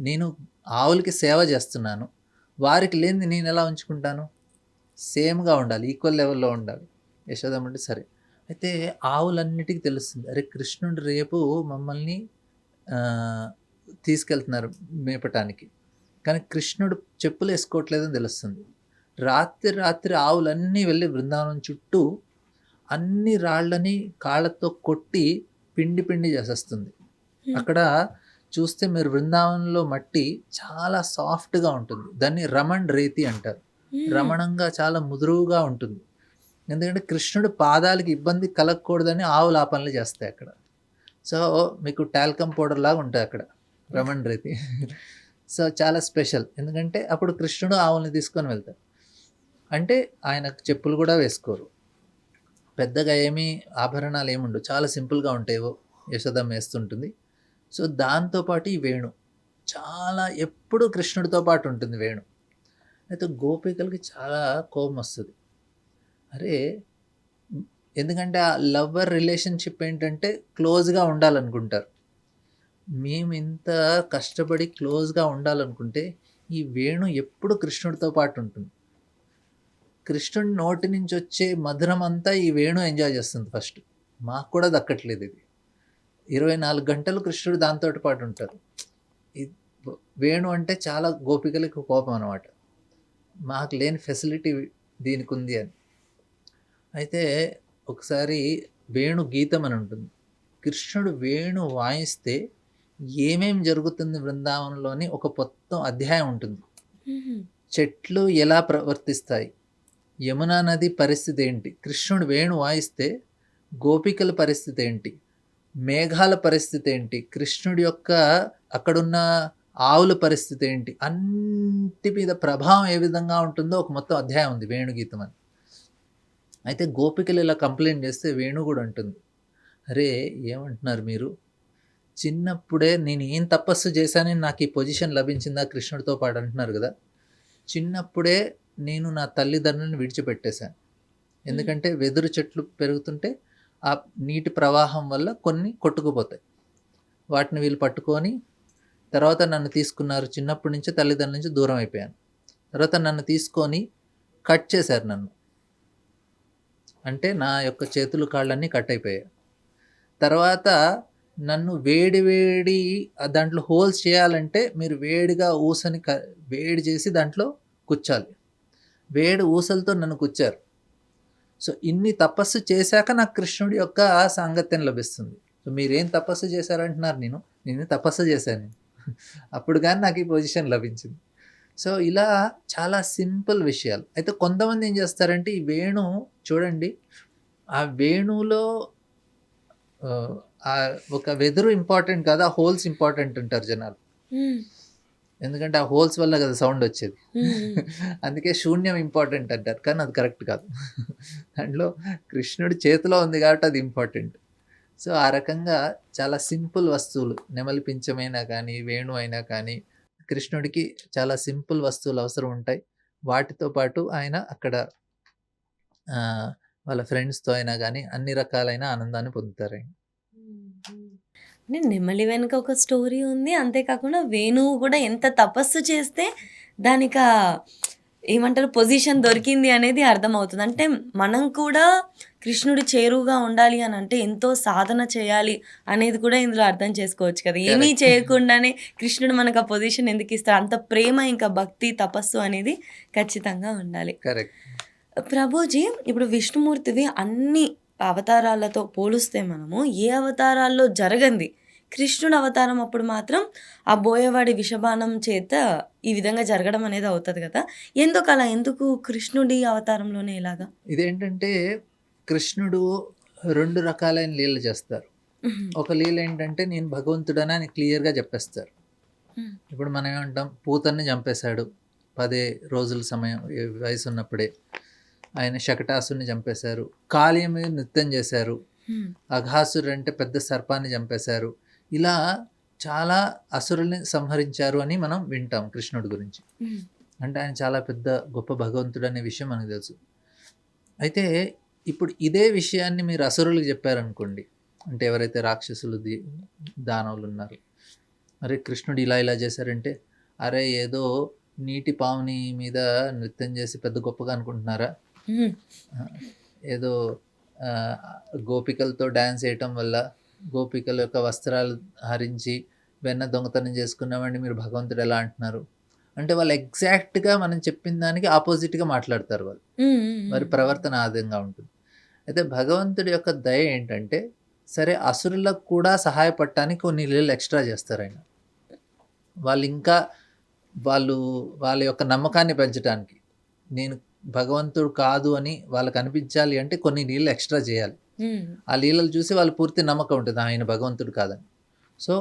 నేను ఆవులకి సేవ చేస్తున్నాను, వారికి లేనిది నేను ఎలా ఉంచుకుంటాను? సేమ్గా ఉండాలి, ఈక్వల్ లెవెల్లో ఉండాలి. యశోదమ్మ అంటే సరే. అయితే ఆవులన్నిటికీ తెలుస్తుంది, అరే కృష్ణుడు రేపు మమ్మల్ని తీసుకెళ్తున్నారు మేపటానికి, కానీ కృష్ణుడు చెప్పులు వేసుకోవట్లేదని తెలుస్తుంది. రాత్రి ఆవులన్నీ వెళ్ళి బృందావనం చుట్టూ అన్ని రాళ్ళని కాళ్ళతో కొట్టి పిండి పిండి చేసేస్తుంది. అక్కడ చూస్తే మీరు బృందావనంలో మట్టి చాలా సాఫ్ట్గా ఉంటుంది, దాన్ని రమణ్ రేతి అంటారు. రమణంగా చాలా ముదురుగా ఉంటుంది. ఎందుకంటే కృష్ణుడు పాదాలకి ఇబ్బంది కలగకూడదని ఆవులు ఆ పనులు చేస్తాయి అక్కడ. సో, మీకు టాల్కమ్ పౌడర్ లాగా ఉంటాయి అక్కడ రమణ్ రేతి. సో, చాలా స్పెషల్. ఎందుకంటే అప్పుడు కృష్ణుడు ఆవుల్ని తీసుకొని వెళ్తారు. అంటే ఆయనకు చెప్పులు కూడా వేసుకోరు, పెద్దగా ఏమీ ఆభరణాలు ఏముండవు, చాలా సింపుల్గా ఉంటాయేవో యశోదమ్మ వేస్తుంటుంది. సో, దాంతోపాటు ఈ వేణు చాలా ఎప్పుడు కృష్ణుడితో పాటు ఉంటుంది వేణు. అయితే గోపికలకి చాలా కోపం వస్తుంది. అరే ఎందుకంటే ఆ లవ్వర్ రిలేషన్షిప్ ఏంటంటే క్లోజ్గా ఉండాలనుకుంటారు. మేము ఇంత కష్టపడి క్లోజ్గా ఉండాలనుకుంటే ఈ వేణు ఎప్పుడు కృష్ణుడితో పాటు ఉంటుంది. కృష్ణుడి నోటి నుంచి వచ్చే మధురం అంతా ఈ వేణు ఎంజాయ్ చేస్తుంది ఫస్ట్. మాకు కూడా దక్కట్లేదు ఇది. 24 గంటలు కృష్ణుడు దాంతో పాటు ఉంటారు. వేణు అంటే చాలా గోపికలకు కోపం అనమాట, మాకు లేని ఫెసిలిటీ దీనికి ఉంది అని. అయితే ఒకసారి వేణు గీతం అని ఉంటుంది. కృష్ణుడు వేణు వాయిస్తే ఏమేం జరుగుతుంది బృందావనంలోని ఒక మొత్తం అధ్యాయం ఉంటుంది. చెట్లు ఎలా ప్రవర్తిస్తాయి, యమునా నది పరిస్థితి ఏంటి, కృష్ణుడు వేణు వాయిస్తే గోపికల పరిస్థితి ఏంటి, మేఘాల పరిస్థితి ఏంటి, కృష్ణుడి యొక్క అక్కడున్న ఆవుల పరిస్థితి ఏంటి, అన్నిటి మీద ప్రభావం ఏ విధంగా ఉంటుందో ఒక మొత్తం అధ్యాయం ఉంది వేణుగీతం అని. అయితే గోపికలు ఇలా కంప్లైంట్ చేస్తే వేణు కూడా అంటుంది, అరే ఏమంటున్నారు మీరు, చిన్నప్పుడే నేను ఏం తపస్సు చేశానని నాకు ఈ పొజిషన్ లభించిందా కృష్ణుడితో పాటు అంటున్నారు కదా. చిన్నప్పుడే నేను నా తల్లిదండ్రులను విడిచిపెట్టేశాను, ఎందుకంటే వెదురు చెట్లు పెరుగుతుంటే ఆ నీటి ప్రవాహం వల్ల కొన్ని కొట్టుకుపోతాయి, వాటిని వీళ్ళు పట్టుకొని తర్వాత నన్ను తీసుకున్నారు. చిన్నప్పటి నుంచి తల్లిదండ్రుల నుంచి దూరం అయిపోయాను. తర్వాత నన్ను తీసుకొని కట్ చేశారు నన్ను, అంటే నా యొక్క చేతులు కాళ్ళన్నీ కట్ అయిపోయాయి. తర్వాత నన్ను వేడి దాంట్లో హోల్స్ చేయాలంటే మీరు వేడిగా ఊసని వేడి చేసి దాంట్లో కుచ్చాలి. వేడి ఊసలతో నన్ను కుచ్చారు. సో, ఇన్ని తపస్సు చేశాక నాకు కృష్ణుడి యొక్క సాంగత్యం లభిస్తుంది. సో, మీరేం తపస్సు చేశారంటున్నారు, నేను తపస్సు చేశాను అప్పుడు కానీ నాకు ఈ పొజిషన్ లభించింది. సో, ఇలా చాలా సింపుల్ విషయాలు. అయితే కొంతమంది ఏం చేస్తారంటే ఈ వేణు చూడండి, ఆ వేణులో ఒక వెదురు ఇంపార్టెంట్ కాదు, ఆ హోల్స్ ఇంపార్టెంట్ అంటారు జనాలు. ఎందుకంటే ఆ హోల్స్ వల్ల కదా సౌండ్ వచ్చేది. అందుకే శూన్యం ఇంపార్టెంట్ అంటారు, కానీ అది కరెక్ట్ కాదు. దాంట్లో కృష్ణుడి చేతిలో ఉంది కాబట్టి అది ఇంపార్టెంట్. సో, ఆ రకంగా చాలా సింపుల్ వస్తువులు, నెమలి పించమైనా కానీ వేణు అయినా కానీ కృష్ణుడికి చాలా సింపుల్ వస్తువులు అవసరం ఉంటాయి. వాటితో పాటు ఆయన అక్కడ వాళ్ళ ఫ్రెండ్స్‌తో అయినా గానీ అన్ని రకాలైన ఆనందాన్ని పొందుతారాయన. అంటే నెమలి వెనుక ఒక స్టోరీ ఉంది. అంతే కాకుండా వేణువు కూడా ఎంత తపస్సు చేస్తే దానికా ఏమంటారు పొజిషన్ దొరికింది అనేది అర్థమవుతుంది. అంటే మనం కూడా కృష్ణుడి చేరువగా ఉండాలి అనంటే ఎంతో సాధన చేయాలి అనేది కూడా ఇందులో అర్థం చేసుకోవచ్చు కదా! ఏమీ కరెక్ట్. చేయకుండానే కృష్ణుడు మనకు ఆ పొజిషన్ ఎందుకిస్తాడు? అంత ప్రేమ, ఇంకా భక్తి, తపస్సు అనేది ఖచ్చితంగా ఉండాలి. కరెక్ట్. ప్రభుజీ, ఇప్పుడు విష్ణుమూర్తివి అన్ని అవతారాలతో పోలుస్తే మనము ఏ అవతారాల్లో జరగంది కృష్ణుడు అవతారం అప్పుడు మాత్రం ఆ బోయవాడి విషబాణం చేత ఈ విధంగా జరగడం అనేది అవుతుంది కదా! ఎందుకు అలా? ఎందుకు కృష్ణుడి అవతారంలోనే ఇలాగా? ఇదేంటంటే కృష్ణుడు 2 రకాలైన లీలలు చేస్తారు. ఒక లీల ఏంటంటే నేను భగవంతుడని ఆయన క్లియర్‌గా చెప్పేస్తారు. ఇప్పుడు మనం ఏమంటాం, పూతన్ని చంపేశాడు 10 రోజుల సమయం వయసున్నప్పుడే. ఆయన శకటాసురుని చంపేశారు. కాళీ మీద నృత్యం చేశారు. అఘాసురుడు అంటే పెద్ద సర్పాన్ని చంపేశారు. ఇలా చాలా అసురుల్ని సంహరించారు అని మనం వింటాం కృష్ణుడి గురించి. అంటే ఆయన చాలా పెద్ద గొప్ప భగవంతుడు అనే విషయం మనకు తెలుసు. అయితే ఇప్పుడు ఇదే విషయాన్ని మీరు అసురులకు చెప్పారనుకోండి, అంటే ఎవరైతే రాక్షసులు దానవులు ఉన్నారు, అరే కృష్ణుడు ఇలా ఇలా చేశారంటే, అరే ఏదో నీటి పాముని మీద నృత్యం చేసి పెద్ద గొప్పగా అనుకుంటున్నారా? ఏదో గోపికలతో డ్యాన్స్ వేయటం వల్ల గోపికల యొక్క వస్త్రాలు హరించి వెన్న దొంగతనం చేసుకున్నామండి మీరు భగవంతుడు ఎలా అంటున్నారు అంటే వాళ్ళు ఎగ్జాక్ట్గా మనం చెప్పిన దానికి ఆపోజిట్గా మాట్లాడతారు వాళ్ళు. వారి ప్రవర్తన ఆ విధంగా ఉంటుంది. అయితే భగవంతుడి యొక్క దయ ఏంటంటే, సరే అసురులకు కూడా సహాయపడటానికి కొన్ని లీలలు ఎక్స్ట్రా చేస్తారు ఆయన. వాళ్ళు ఇంకా వాళ్ళ యొక్క నమ్మకాన్ని పెంచడానికి, నేను భగవంతుడు కాదు అని వాళ్ళకి అనిపించాలి అంటే కొన్ని లీలలు ఎక్స్ట్రా చేయాలి. ఆ లీలలు చూసి వాళ్ళు పూర్తి నమ్మకం ఉంటుంది ఆయన భగవంతుడు కాదని. సో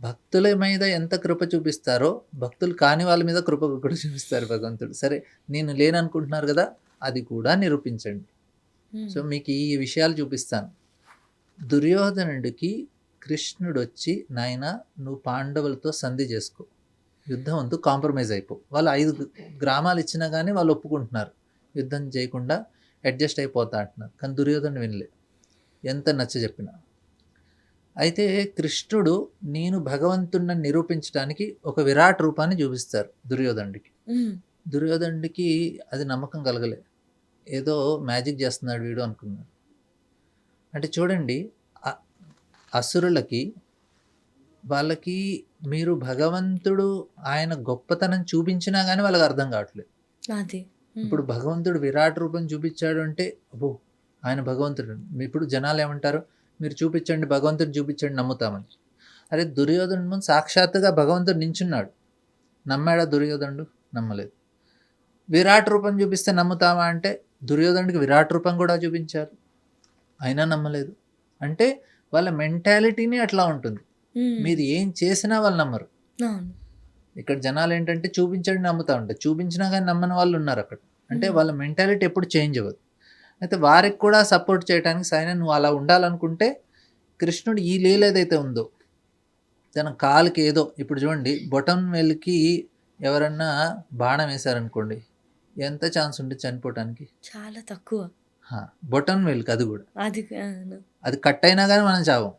భక్తుల మీద ఎంత కృప చూపిస్తారో భక్తులు కాని వాళ్ళ మీద కృప కూడా చూపిస్తారు భగవంతుడు. సరే నేను లేననుకుంటున్నారు కదా, అది కూడా నిరూపించండి. సో మీకు ఈ విషయాలు చూపిస్తాను. దుర్యోధనుడికి కృష్ణుడు వచ్చి, నాయనా నువ్వు పాండవులతో సంధి చేసుకో, యుద్ధం వద్దు, కాంప్రమైజ్ అయిపో. వాళ్ళు 5 గ్రామాలు ఇచ్చినా కానీ వాళ్ళు ఒప్పుకుంటున్నారు, యుద్ధం చేయకుండా అడ్జస్ట్ అయిపోతా అంటున్నారు. కానీ దుర్యోధనుడు వినలే, ఎంత నచ్చ చెప్పినా. అయితే కృష్ణుడు నేను భగవంతుడిని నిరూపించడానికి ఒక విరాట్ రూపాన్ని చూపిస్తారు దుర్యోధనుడికి. దుర్యోధనుడికి అది నమ్మకం కలగలే, ఏదో మ్యాజిక్ చేస్తున్నాడు వీడు అనుకున్నాడు. అంటే చూడండి, అసురులకి వాళ్ళకి మీరు భగవంతుడు ఆయన గొప్పతనం చూపించినా కానీ వాళ్ళకి అర్థం కావట్లేదు. ఇప్పుడు భగవంతుడు విరాట్ రూపం చూపించాడు అంటే అబ్బో ఆయన భగవంతుడు. ఇప్పుడు జనాలు ఏమంటారు, మీరు చూపించండి భగవంతుడు చూపించండి నమ్ముతామని. అరే దుర్యోధనుడు ముందు సాక్షాత్తుగా భగవంతుడు నించున్నాడు, నమ్మాడా దుర్యోధనుడు? నమ్మలేదు. విరాట్ రూపం చూపిస్తే నమ్ముతామా అంటే దుర్యోధనుడికి విరాట్ రూపం కూడా చూపించారు, అయినా నమ్మలేదు. అంటే వాళ్ళ మెంటాలిటీని అట్లా ఉంటుంది, మీరు ఏం చేసినా వాళ్ళు నమ్మరు. ఇక్కడ జనాలు ఏంటంటే చూపించండి నమ్ముతా ఉంటారు, చూపించినా కానీ నమ్మని వాళ్ళు ఉన్నారు అక్కడ. అంటే వాళ్ళ మెంటాలిటీ ఎప్పుడు చేంజ్ అవ్వదు. అయితే వారికి కూడా సపోర్ట్ చేయడానికి సైనా నువ్వు అలా ఉండాలనుకుంటే కృష్ణుడు ఈ లీల ఏదైతే ఉందో తన కాలుకి ఏదో, ఇప్పుడు చూడండి బొటన్ వేలుకి ఎవరన్నా బాణం వేశారనుకోండి, ఎంత ఛాన్స్ ఉంటుంది చనిపోవటానికి? చాలా తక్కువ. బొటన్ వేలుకి అది కూడా, అది కట్ అయినా కానీ మనం చావం.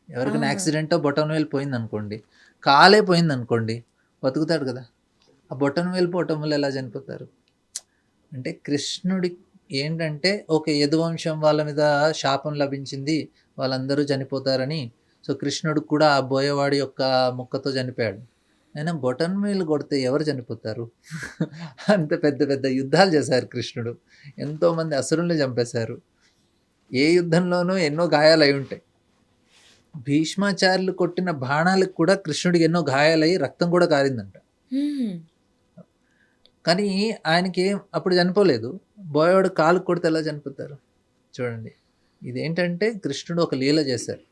ఎవరికైనా యాక్సిడెంటో బొటన్ వేలు పోయింది అనుకోండి, కాలే పోయింది అనుకోండి, బతుకుతాడు కదా. ఆ బొటన్ వేలు పోవటం వల్ల ఎలా చనిపోతారు? అంటే కృష్ణుడి ఏంటంటే ఓకే యదువంశం వాళ్ళ మీద శాపం లభించింది, వాళ్ళందరూ చనిపోతారని. సో కృష్ణుడు కూడా ఆ బోయవాడి యొక్క ముక్కతో చనిపోయాడు. అయినా బొటన్ వేలు కొడితే ఎవరు చనిపోతారు? అంత పెద్ద పెద్ద యుద్ధాలు చేశారు కృష్ణుడు, ఎంతోమంది అసురుల్ని చంపేశారు. ఏ యుద్ధంలోనూ ఎన్నో గాయాలు అయి ఉంటాయి. భీష్మాచార్యులు కొట్టిన బాణాలకు కూడా కృష్ణుడికి ఎన్నో గాయాలయ్యి రక్తం కూడా కారిందంట. కానీ ఆయనకి అప్పుడు చనిపోలేదు. బోయవాడు కాలు కొడితే ఎలా చనిపోతారు? చూడండి, ఇదేంటంటే కృష్ణుడు ఒక లీల చేశారు.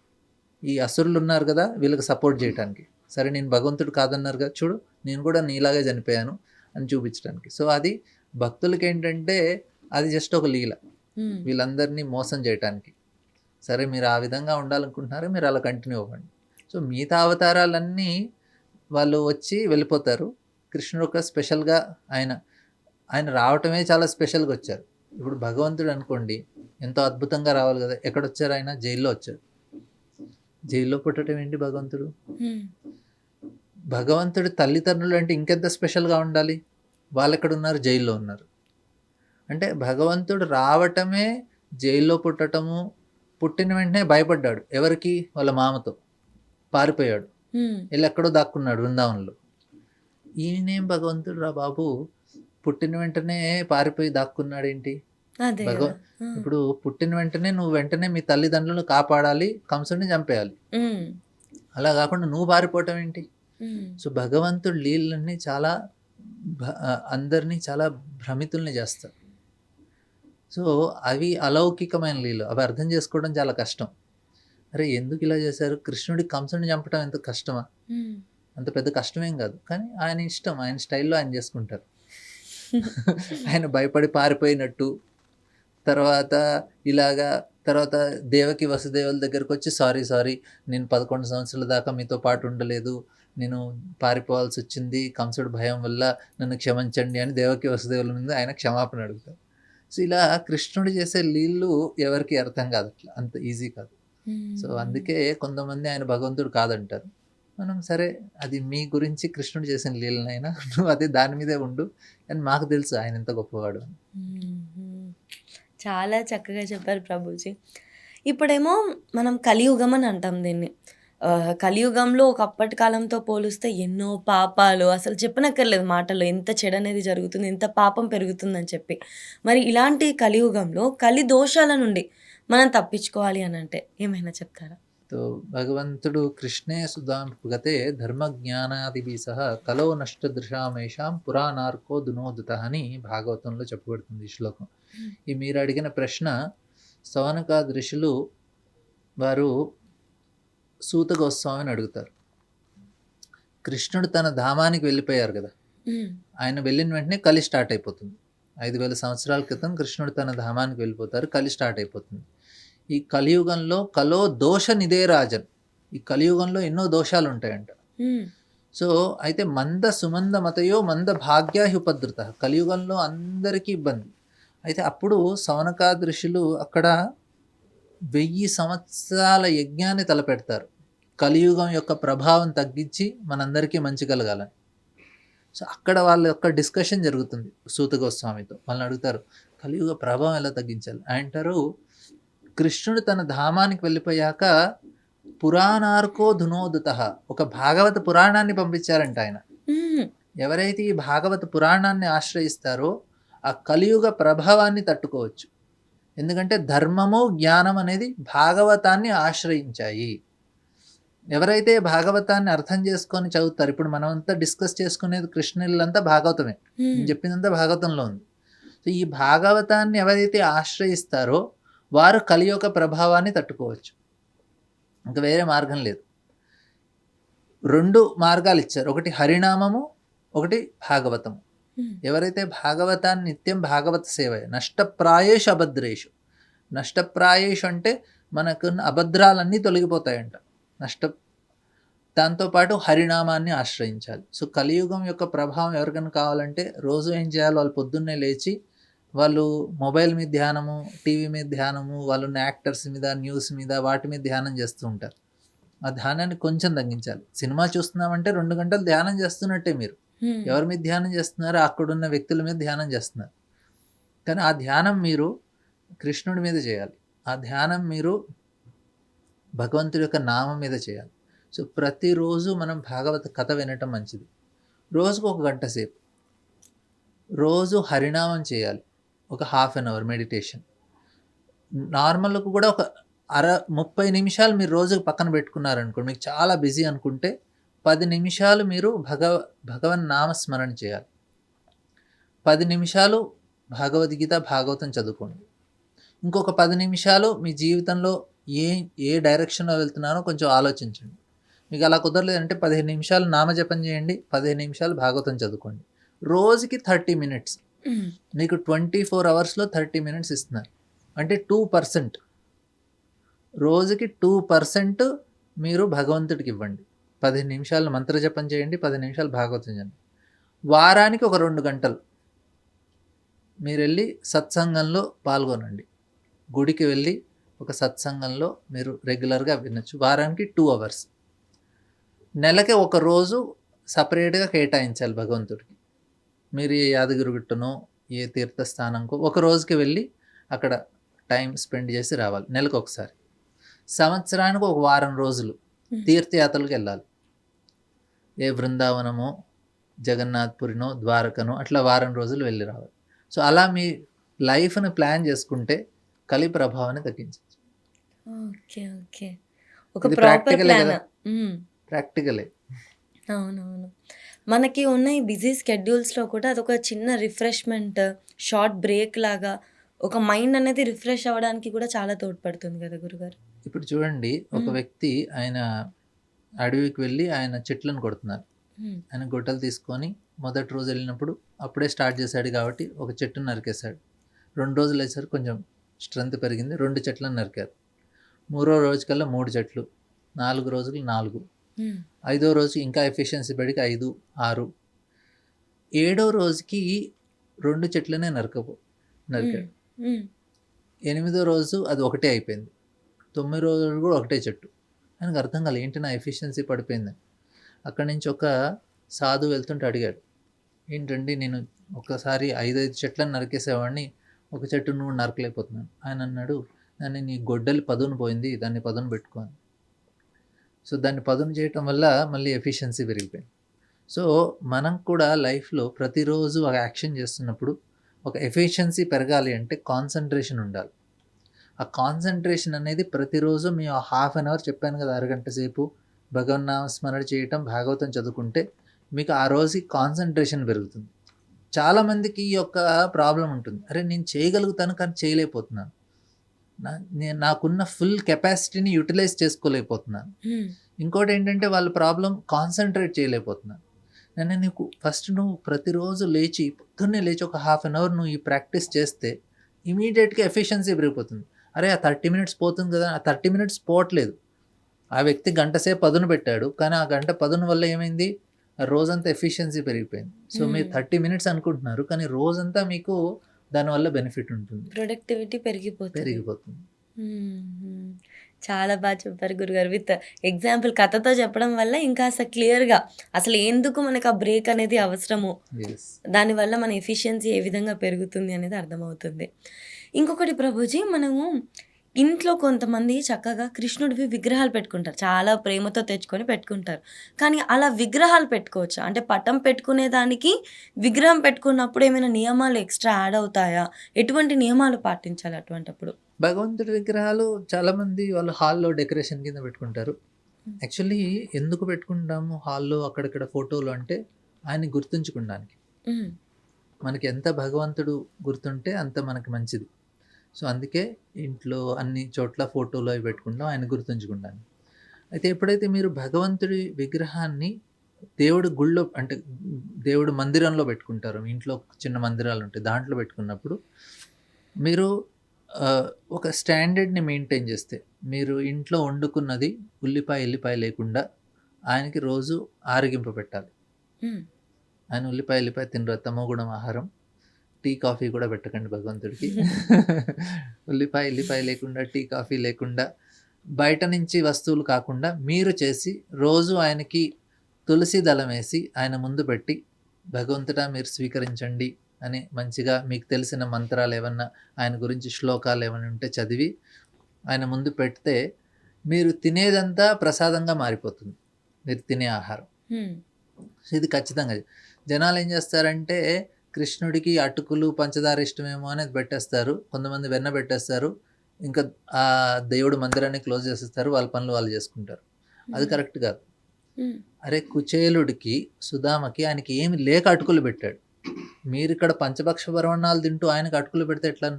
ఈ అసురులు ఉన్నారు కదా, వీళ్ళకి సపోర్ట్ చేయడానికి. సరే నేను భగవంతుడు కాదన్నారు కదా, చూడు నేను కూడా నీలాగే చనిపోయాను అని చూపించడానికి. సో అది భక్తులకి ఏంటంటే అది జస్ట్ ఒక లీల, వీళ్ళందరినీ మోసం చేయటానికి. సరే మీరు ఆ విధంగా ఉండాలనుకుంటున్నారా, మీరు అలా కంటిన్యూ అవ్వండి. సో మిగతా అవతారాలన్నీ వాళ్ళు వచ్చి వెళ్ళిపోతారు. కృష్ణుడు ఒక స్పెషల్‌గా ఆయన ఆయన రావటమే చాలా స్పెషల్‌గా వచ్చారు. ఇప్పుడు భగవంతుడు అనుకోండి ఎంతో అద్భుతంగా రావాలి కదా! ఎక్కడొచ్చారు ఆయన? జైల్లో వచ్చారు. జైల్లో పుట్టడం ఏంటి భగవంతుడు? హ్మ్. భగవంతుడి తల్లిదండ్రులు అంటే ఇంకెంత స్పెషల్‌గా ఉండాలి? వాళ్ళెక్కడున్నారు? జైల్లో ఉన్నారు. అంటే భగవంతుడు రావటమే జైల్లో పుట్టటము, పుట్టిన వెంటనే భయపడ్డాడు. ఎవరికి? వాళ్ళ మామతో. పారిపోయాడు. హ్మ్. ఎక్కడో దాక్కున్నాడు వృందావనంలో. ఈయనేం భగవంతుడు రా బాబు! పుట్టిన వెంటనే పారిపోయి దాక్కున్నాడేంటి? అదే భగవ గదా! ఆ! ఇప్పుడు పుట్టిన వెంటనే నువ్వు వెంటనే మీ తల్లిదండ్రులను కాపాడాలి, కంసుడిని చంపేయాలి. హ్మ్. అలా కాకుండా నువ్వు పారిపోవటం ఏంటి? హ్మ్. సో, భగవంతుడు లీలలన్నీ చాలా అందరినీ చాలా భ్రమితుల్ని చేస్తాడు. సో, అవి అలౌకికమైన లీలలు. అవి అర్థం చేసుకోవడం చాలా కష్టం. అరే! ఎందుకు ఇలా చేశారు? కృష్ణుడికి కంసుడిని చంపడం ఎంత కష్టమా? హ్మ్. అంత పెద్ద కష్టమేం కాదు. కానీ ఆయన ఇష్టం. ఆయన స్టైల్‌లో ఆయన చేసుకుంటారు. ఆయన భయపడి పారిపోయినట్టు, తర్వాత ఇలాగా తర్వాత దేవకి వసుదేవుల దగ్గరకొచ్చి సారీ నేను 11 సంవత్సరాల దాకా మీతో పాటు ఉండలేదు. నేను పారిపోవాల్సొచ్చింది కంసుడి భయం వల్ల నన్ను క్షమించండి అని దేవకి వసుదేవుల ముందు ఆయన క్షమాపణ అడుగుతారు. సో, ఇలా కృష్ణుడు చేసే లీలలు ఎవరికీ అర్థం కాదు అట్లా. అంత ఈజీ కాదు. సో, హ్మ్. అందుకే కొంతమంది ఆయన భగవంతుడు కాదంటారు. మనం సరే అది మీ గురించి కృష్ణుడు చేసిన లీలనైనా నువ్వు అదే దాని మీదే ఉండు. అని మాకు తెలుసు ఆయన ఎంత గొప్పవాడు అని. హ్మ్. చాలా చక్కగా చెప్పారు ప్రభుజీ. ఇప్పుడేమో మనం కలియుగం అని అంటాం దీన్ని. కలియుగంలో ఒకప్పటి కాలంతో పోలిస్తే ఎన్నో పాపాలు అసలు చెప్పనక్కర్లేదు మాటల్లో. ఎంత చెడనేది జరుగుతుంది, ఎంత పాపం పెరుగుతుందని చెప్పి. మరి ఇలాంటి కలియుగంలో కలి దోషాల నుండి మనం తప్పించుకోవాలి అనంటే ఏమైనా చెప్తారా? సో, భగవంతుడు కృష్ణే సుధాంపుగతే ధర్మజ్ఞానాదిభిः సహ కలో నష్టదృశామేషాం పురాణార్కో దునోదితః అని భాగవతంలో చెప్పబడుతుంది ఈ శ్లోకం. హ్మ్. ఈ మీరు అడిగిన ప్రశ్న శౌనకాది ఋషులు వారు సూత గోస్వామిని అడుగుతారు. కృష్ణుడు తన ధామానికి వెళ్ళిపోయారు కదా! హ్మ్. ఆయన వెళ్ళిన వెంటనే కలి స్టార్ట్ అయిపోతుంది. 5000 సంవత్సరాల క్రితం కృష్ణుడు తన ధామానికి వెళ్ళిపోతారు. కలి స్టార్ట్ అయిపోతుంది. ఈ కలియుగంలో కలో దోష నిదే రాజన్. ఈ కలియుగంలో ఎన్నో దోషాలు ఉంటాయంట. హ్మ్. సో, అయితే మంద సుమంద మతయో మంద భాగ్యా ఉపద్రుత. కలియుగంలో అందరికీ ఇబ్బంది. అయితే అప్పుడు శౌనకాది ఋషులు అక్కడ 1000 సంవత్సరాల యజ్ఞాన్ని తలపెడతారు. కలియుగం యొక్క ప్రభావం తగ్గించి మనందరికీ మంచి కలగాలని. సో, అక్కడ వాళ్ళ యొక్క డిస్కషన్ జరుగుతుంది సూత గోస్వామితో. వాళ్ళని అడుగుతారు కలియుగ ప్రభావం ఎలా తగ్గించాలి? అంటారు కృష్ణుడు తన ధామానికి వెళ్ళిపోయాక పురాణార్కో ధునోదుతః ఒక భాగవత పురాణాన్ని పంపించారంట ఆయన. హ్మ్. ఎవరైతే ఈ భాగవత పురాణాన్ని ఆశ్రయిస్తారో ఆ కలియుగ ప్రభావాన్ని తట్టుకోవచ్చు. ఎందుకంటే ధర్మము జ్ఞానం అనేది భాగవతాన్ని ఆశ్రయించాయి. ఎవరైతే భాగవతాన్ని అర్థం చేసుకొని చదువుతారు, ఇప్పుడు మనమంతా డిస్కస్ చేసుకునేది కృష్ణులంతా భాగవతమే. హ్మ్. నేను చెప్పిందంతా భాగవతంలో ఉంది. సో, ఈ భాగవతాన్ని ఎవరైతే ఆశ్రయిస్తారో వారు కలియుగ ప్రభావాన్ని తట్టుకోవచ్చు. ఇంక వేరే మార్గం లేదు. 2 మార్గాలు ఇచ్చారు. ఒకటి హరినామము, ఒకటి భాగవతము. హ్మ్. ఎవరైతే భాగవతాన్ని నిత్యం భాగవత సేవయ నష్టప్రాయేషు అభద్రేషు. నష్టప్రాయేషు అంటే మనకున్న అభద్రాలన్నీ తొలగిపోతాయంట. దాంతోపాటు హరినామాన్ని ఆశ్రయించాలి. సో, కలియుగం యొక్క ప్రభావం ఎవరికైనా కావాలంటే రోజు ఏం చేయాలి? వాళ్ళు పొద్దున్నే లేచి వాళ్ళు మొబైల్ మీద ధ్యానము, టీవీ మీద ధ్యానము, వాళ్ళున్న యాక్టర్స్ మీద, న్యూస్ మీద వాటి మీద ధ్యానం చేస్తూ ఉంటారు. ఆ ధ్యానాన్ని కొంచెం తగ్గించాలి. సినిమా చూస్తున్నామంటే 2 గంటలు ధ్యానం చేస్తున్నట్టే మీరు. హ్మ్. ఎవరి మీద ధ్యానం చేస్తున్నారో అక్కడున్న వ్యక్తుల మీద ధ్యానం చేస్తున్నారు. కానీ ఆ ధ్యానం మీరు కృష్ణుడి మీద చేయాలి. ఆ ధ్యానం మీరు భగవంతుడి యొక్క నామం మీద చేయాలి. సో, ప్రతిరోజు మనం భాగవత కథ వినటం మంచిది. రోజుకు 1 గంట సేపు. రోజు హరినామం చేయాలి. ఒక హాఫ్ అన్ అవర్ మెడిటేషన్. నార్మల్‌గా కూడా ఒక 30 నిమిషాలు మీరు రోజుకు పక్కన పెట్టుకున్నారనుకోండి, మీకు చాలా బిజీ అనుకుంటే 10 నిమిషాలు మీరు భగవన్ నామస్మరణ చేయాలి. 10 నిమిషాలు భగవద్గీత, భాగవతం చదువుకోండి. ఇంకొక 10 నిమిషాలు మీ జీవితంలో ఏ డైరెక్షన్‌లో వెళ్తున్నారో కొంచెం ఆలోచించండి. మీకు అలా కుదరలేదంటే 15 నిమిషాలు నామజపం చేయండి. 15 నిమిషాలు భాగవతం చదువుకోండి. రోజుకి 30 మినిట్స్. హ్మ్. మీకు 24 అవర్స్‌లో 30 మినిట్స్ ఇస్తున్నారు. అంటే 2%. రోజుకి 2% మీరు భగవంతుడికి ఇవ్వండి. 15 నిమిషాలు మంత్రజపం చేయండి, 10 నిమిషాలు భాగవతం చేయండి. వారానికి ఒక 2 గంటలు మీరు వెళ్ళి సత్సంగంలో పాల్గొనండి. గుడికి వెళ్ళి ఒక సత్సంగంలో మీరు రెగ్యులర్గా వినొచ్చు. వారానికి 2 అవర్స్. నెలకి ఒక రోజు సపరేట్గా కేటాయించాలి భగవంతుడికి. మీరు ఏ యాదగిరిగుట్టనో ఏ తీర్థస్థానంకో ఒక రోజుకి వెళ్ళి అక్కడ టైం స్పెండ్ చేసి రావాలి. నెలకు ఒకసారి. సంవత్సరానికి ఒక వారం రోజులు తీర్థయాత్రలకు వెళ్ళాలి. ఏ బృందావనమో, జగన్నాథ్పురినో, ద్వారకనో అట్లా వారం రోజులు వెళ్ళి రావాలి. సో అలా మీ లైఫ్ని ప్లాన్ చేసుకుంటే కలి ప్రభావాన్ని తగ్గించవచ్చు. ఓకే. ఓకే. ఒక ఇది ప్రాపర్ ప్రాక్టికలే ప్లాన్. కదా, ప్రాక్టికలే. అవునవును. మనకి ఉన్న ఈ బిజీ స్కెడ్యూల్స్‌లో కూడా అదొక చిన్న రిఫ్రెష్‌మెంట్, షార్ట్ బ్రేక్ లాగా ఒక మైండ్ అనేది రిఫ్రెష్ అవ్వడానికి కూడా చాలా తోడ్పడుతుంది కదా గురుగారు. ఇప్పుడు చూడండి, ఒక హ్మ్. వ్యక్తి ఆయన అడవికి వెళ్ళి ఆయన చెట్లను కొడుతున్నారు. హ్మ్. ఆయన గొడ్డలు తీసుకొని మొదటి రోజు వెళ్ళినప్పుడు అప్పుడే స్టార్ట్ చేశాడు కాబట్టి ఒక చెట్టును నరికేశాడు. 2 రోజులు వేసారు, కొంచెం స్ట్రెంత్ పెరిగింది, 2 చెట్లను నరికారు. 3వ రోజుకల్లా 3 చెట్లు, 4 రోజులు 4, హ్మ్. 5వ రోజు ఇంకా ఎఫిషియన్సీ బడికి 5, 6, 7వ రోజుకి 2 చెట్లనే హ్మ్. నరికాడు. హ్మ్. 8వ రోజు అది ఒకటే అయిపోయింది. 9 రోజులు కూడా ఒకటే చెట్టు. ఆయనకు అర్థం కాలేదు, ఏంటి నా ఎఫిషియన్సీ పడిపోయిందని. అక్కడి నుంచి ఒక సాధువు వెళ్తుంటే అడిగాడు, ఏంటండి నేను ఒకసారి 5 చెట్లను నరికేసేవాడిని, ఒక చెట్టు నువ్వు నరకలేకపోతున్నాను. ఆయన అన్నాడు, దాన్ని నీ గొడ్డలి పదును పోయింది, దాన్ని పదును పెట్టుకోని. సో దాన్ని పదును చేయటం వల్ల మళ్ళీ ఎఫిషియన్సీ పెరిగిపోయింది. సో మనం కూడా లైఫ్లో ప్రతిరోజు ఒక యాక్షన్ చేస్తున్నప్పుడు ఒక ఎఫిషియన్సీ పెరగాలి అంటే కాన్సన్ట్రేషన్ ఉండాలి. ఆ కాన్సన్ట్రేషన్ అనేది ప్రతిరోజు మేము 1/2 అవర్ చెప్పాను కదా, అరగంట సేపు భగవన్నామ స్మరణ చేయటం, భాగవతం చదువుకుంటే మీకు ఆ రోజు కాన్సన్ట్రేషన్ పెరుగుతుంది. చాలామందికి ఈ యొక్క ప్రాబ్లం ఉంటుంది, అరే నేను చేయగలుగుతాను కానీ చేయలేకపోతున్నాను, నాకున్న ఫుల్ కెపాసిటీని యూటిలైజ్ చేసుకోలేకపోతున్నాను. హ్మ్. ఇంకోటి ఏంటంటే వాళ్ళ ప్రాబ్లం కాన్సన్ట్రేట్ చేయలేకపోతున్నాను. నీకు ఫస్ట్ నువ్వు ప్రతిరోజు పొద్దున్నే లేచి ఒక 1/2 అవర్ నువ్వు ఈ ప్రాక్టీస్ చేస్తే ఇమీడియట్గా ఎఫిషియన్సీ పెరిగిపోతుంది. అరే ఆ 30 మినిట్స్ పోతుంది కదా, ఆ 30 మినిట్స్ పోవట్లేదు. ఆ వ్యక్తి గంట సేపు పదును పెట్టాడు, కానీ ఆ గంట పదును వల్ల ఏమైంది, ఆ రోజంతా ఎఫిషియన్సీ పెరిగిపోయింది. సో మీరు 30 మినిట్స్ అనుకుంటున్నారు, కానీ రోజంతా మీకు దానివల్ల బెనిఫిట్ ఉంటుంది, ప్రొడక్టివిటీ పెరిగిపోతది. పెరిగిపోతుంది. హ్మ్. చాలా చెప్పారు గురుగారు. విత్ ఎగ్జాంపుల్ కథతో చెప్పడం వల్ల ఇంకాస్త క్లియర్‌గా అసలు ఎందుకు మనకు ఆ బ్రేక్ అనేది అవసరము, Yes. దానివల్ల మన ఎఫిషియన్సీ ఏ విధంగా పెరుగుతుంది అనేది అర్థమవుతుంది. ఇంకొకటి ప్రభుజీ, మనము ఇంట్లో కొంతమంది చక్కగా కృష్ణుడివి విగ్రహాలు పెట్టుకుంటారు. చాలా ప్రేమతో తెచ్చుకొని పెట్టుకుంటారు. కానీ అలా విగ్రహాలు పెట్టుకోవచ్చా? అంటే పటం పెట్టుకునే దానికి, విగ్రహం పెట్టుకున్నప్పుడు ఏమైనా నియమాలు ఎక్స్‌ట్రా యాడ్ అవుతాయా? ఎటువంటి నియమాలు పాటించాలి అటువంటప్పుడు? భగవంతుడి విగ్రహాలు చాలామంది వాళ్ళు హాల్లో డెకరేషన్ కింద పెట్టుకుంటారు. హ్మ్. యాక్చువల్లీ ఎందుకు పెట్టుకుంటాము హాల్లో అక్కడక్కడ ఫోటోలు అంటే ఆయన్ని గుర్తుంచుకోవడానికి. హ్మ్. మనకి ఎంత భగవంతుడు గుర్తుంటే అంత మనకి మంచిది. సో అందుకే ఇంట్లో అన్ని చోట్ల ఫోటోలు అవి పెట్టుకుంటాం, ఆయన గుర్తుంచుకుంటాను. అయితే ఎప్పుడైతే మీరు భగవంతుడి విగ్రహాన్ని దేవుడి గుళ్ళో అంటే దేవుడి మందిరంలో పెట్టుకుంటారు, మీ ఇంట్లో చిన్న మందిరాలు ఉంటాయి, దాంట్లో పెట్టుకున్నప్పుడు మీరు ఒక స్టాండర్డ్ని మెయింటైన్ చేస్తే, మీరు ఇంట్లో వండుకున్నది ఎల్లిపాయ లేకుండా ఆయనకి రోజు ఆరగింపు పెట్టాలి. హ్మ్. ఆయన ఎల్లిపాయ తినరు, తమోగుణం ఆహారం. టీ కాఫీ కూడా పెట్టకండి భగవంతుడికి. ఎల్లిపాయ లేకుండా, టీ కాఫీ లేకుండా, బయట నుంచి వస్తువులు కాకుండా మీరు చేసి రోజు ఆయనకి తులసి దళం వేసి ఆయన ముందు పెట్టి, భగవంతుడా మీరు స్వీకరించండి అని మంచిగా మీకు తెలిసిన మంత్రాలు ఏమన్నా, ఆయన గురించి శ్లోకాలు ఏమైనా ఉంటే చదివి ఆయన ముందు పెడితే మీరు తినేదంతా ప్రసాదంగా మారిపోతుంది, మీరు తినే ఆహారం. హ్మ్. ఇది ఖచ్చితంగా. జనాలు ఏం చేస్తారంటే కృష్ణుడికి అటుకులు పంచదార ఇష్టమేమో అనేది పెట్టేస్తారు, కొంతమంది వెన్న పెట్టేస్తారు, ఇంకా ఆ దేవుడు మందిరాన్ని క్లోజ్ చేసేస్తారు, వాళ్ళ పనులు వాళ్ళు చేసుకుంటారు. అది కరెక్ట్ కాదు. అరే కుచేలుడికి సుధామకి ఆయనకి ఏమి లేక అటుకులు పెట్టాడు, మీరు ఇక్కడ పంచభక్ష పరమాన్నాలు తింటూ ఆయనకు అటుకులు పెడితే ఎట్లా?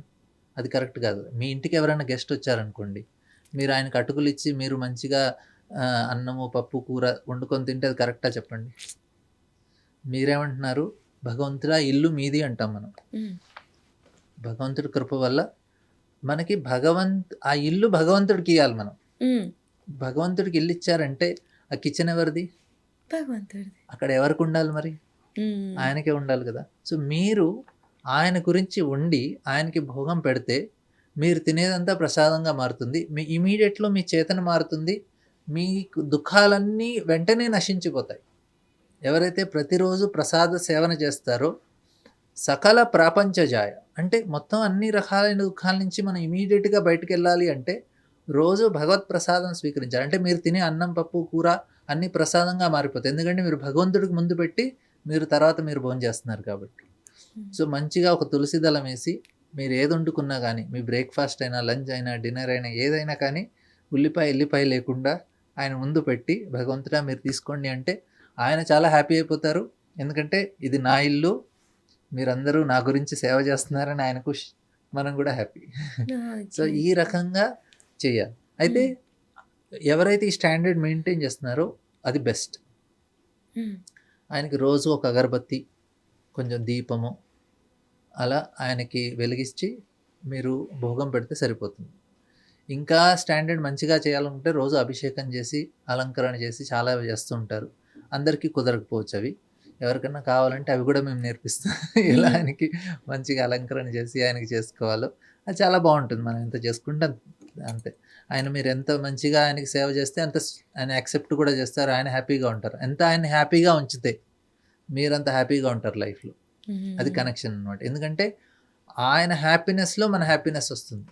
అది కరెక్ట్ కాదు. మీ ఇంటికి ఎవరైనా గెస్ట్ వచ్చారనుకోండి, మీరు ఆయనకు అటుకులు ఇచ్చి మీరు మంచిగా అన్నము పప్పు కూర వండుకొని తింటే అది కరెక్టా చెప్పండి? మీరేమంటున్నారు, భగవంతుడా ఇల్లు మీది అంటాం మనం. భగవంతుడి కృప వల్ల మనకి ఆ ఇల్లు భగవంతుడికి ఇవ్వాలి మనం. భగవంతుడికి ఇల్లు ఇచ్చారంటే ఆ కిచెన్ ఎవరిది? భగవంతుడిది. అక్కడ ఎవరికి ఉండాలి మరి? హ్మ్. ఆయనకే ఉండాలి కదా. సో మీరు ఆయన గురించి వండి ఆయనకి భోగం పెడితే మీరు తినేదంతా ప్రసాదంగా మారుతుంది. మీ ఇమీడియట్లో మీ చేతన మారుతుంది. మీకు దుఃఖాలన్నీ వెంటనే నశించిపోతాయి. ఎవరైతే ప్రతిరోజు ప్రసాద సేవన చేస్తారో సకల ప్రాపంచజాయ, అంటే మొత్తం అన్ని రకాలైన దుఃఖాల నుంచి మనం ఇమీడియట్గా బయటకు వెళ్ళాలి అంటే రోజు భగవత్ ప్రసాదం స్వీకరించాలి. అంటే మీరు తినే అన్నం, పప్పు, కూర అన్ని ప్రసాదంగా మారిపోతాయి. ఎందుకంటే మీరు భగవంతుడికి ముందు పెట్టి మీరు తర్వాత మీరు భోజనం చేస్తున్నారు కాబట్టి. సో మంచిగా ఒక తులసి దళం వేసి మీరు ఏది వండుకున్నా కానీ, మీ బ్రేక్ఫాస్ట్ అయినా, లంచ్ అయినా, డిన్నర్ అయినా, ఏదైనా కానీ ఎల్లిపాయ లేకుండా ఆయన ముందు పెట్టి భగవంతుడా మీరు తీసుకోండి అంటే ఆయన చాలా హ్యాపీ అయిపోతారు. ఎందుకంటే ఇది నా ఇల్లు, మీరందరూ నా గురించి సేవ చేస్తున్నారని ఆయనకు మనం కూడా హ్యాపీ. So okay. ఈ రకంగా చేయాలి. అయితే ఎవరైతే ఈ స్టాండర్డ్ మెయింటైన్ చేస్తున్నారో అది బెస్ట్. హ్మ్. ఆయనకి రోజు ఒక అగరబత్తి, కొంచెం దీపము అలా ఆయనకి వెలిగించి మీరు భోగం పెడితే సరిపోతుంది. ఇంకా స్టాండర్డ్ మంచిగా చేయాలనుకుంటే రోజు అభిషేకం చేసి, అలంకరణ చేసి చాలా చేస్తూ ఉంటారు. అందరికీ కుదరకపోవచ్చు అవి. ఎవరికన్నా కావాలంటే అవి కూడా మేము నేర్పిస్తాం. ఎలా ఆయనకి మంచిగా అలంకరణ చేసి ఆయనకి చేసుకోవాలో అది చాలా బాగుంటుంది. మనం ఎంత చేసుకుంటే అంతే. మీరు ఎంత మంచిగా ఆయనకి సేవ చేస్తే అంత ఆయన యాక్సెప్ట్ కూడా చేస్తారు. ఆయన హ్యాపీగా ఉంటారు. ఎంత ఆయన హ్యాపీగా ఉంచితే మీరంత హ్యాపీగా ఉంటారు లైఫ్లో. అది కనెక్షన్ అనమాట. ఎందుకంటే ఆయన హ్యాపీనెస్లో మన హ్యాపీనెస్ వస్తుంది.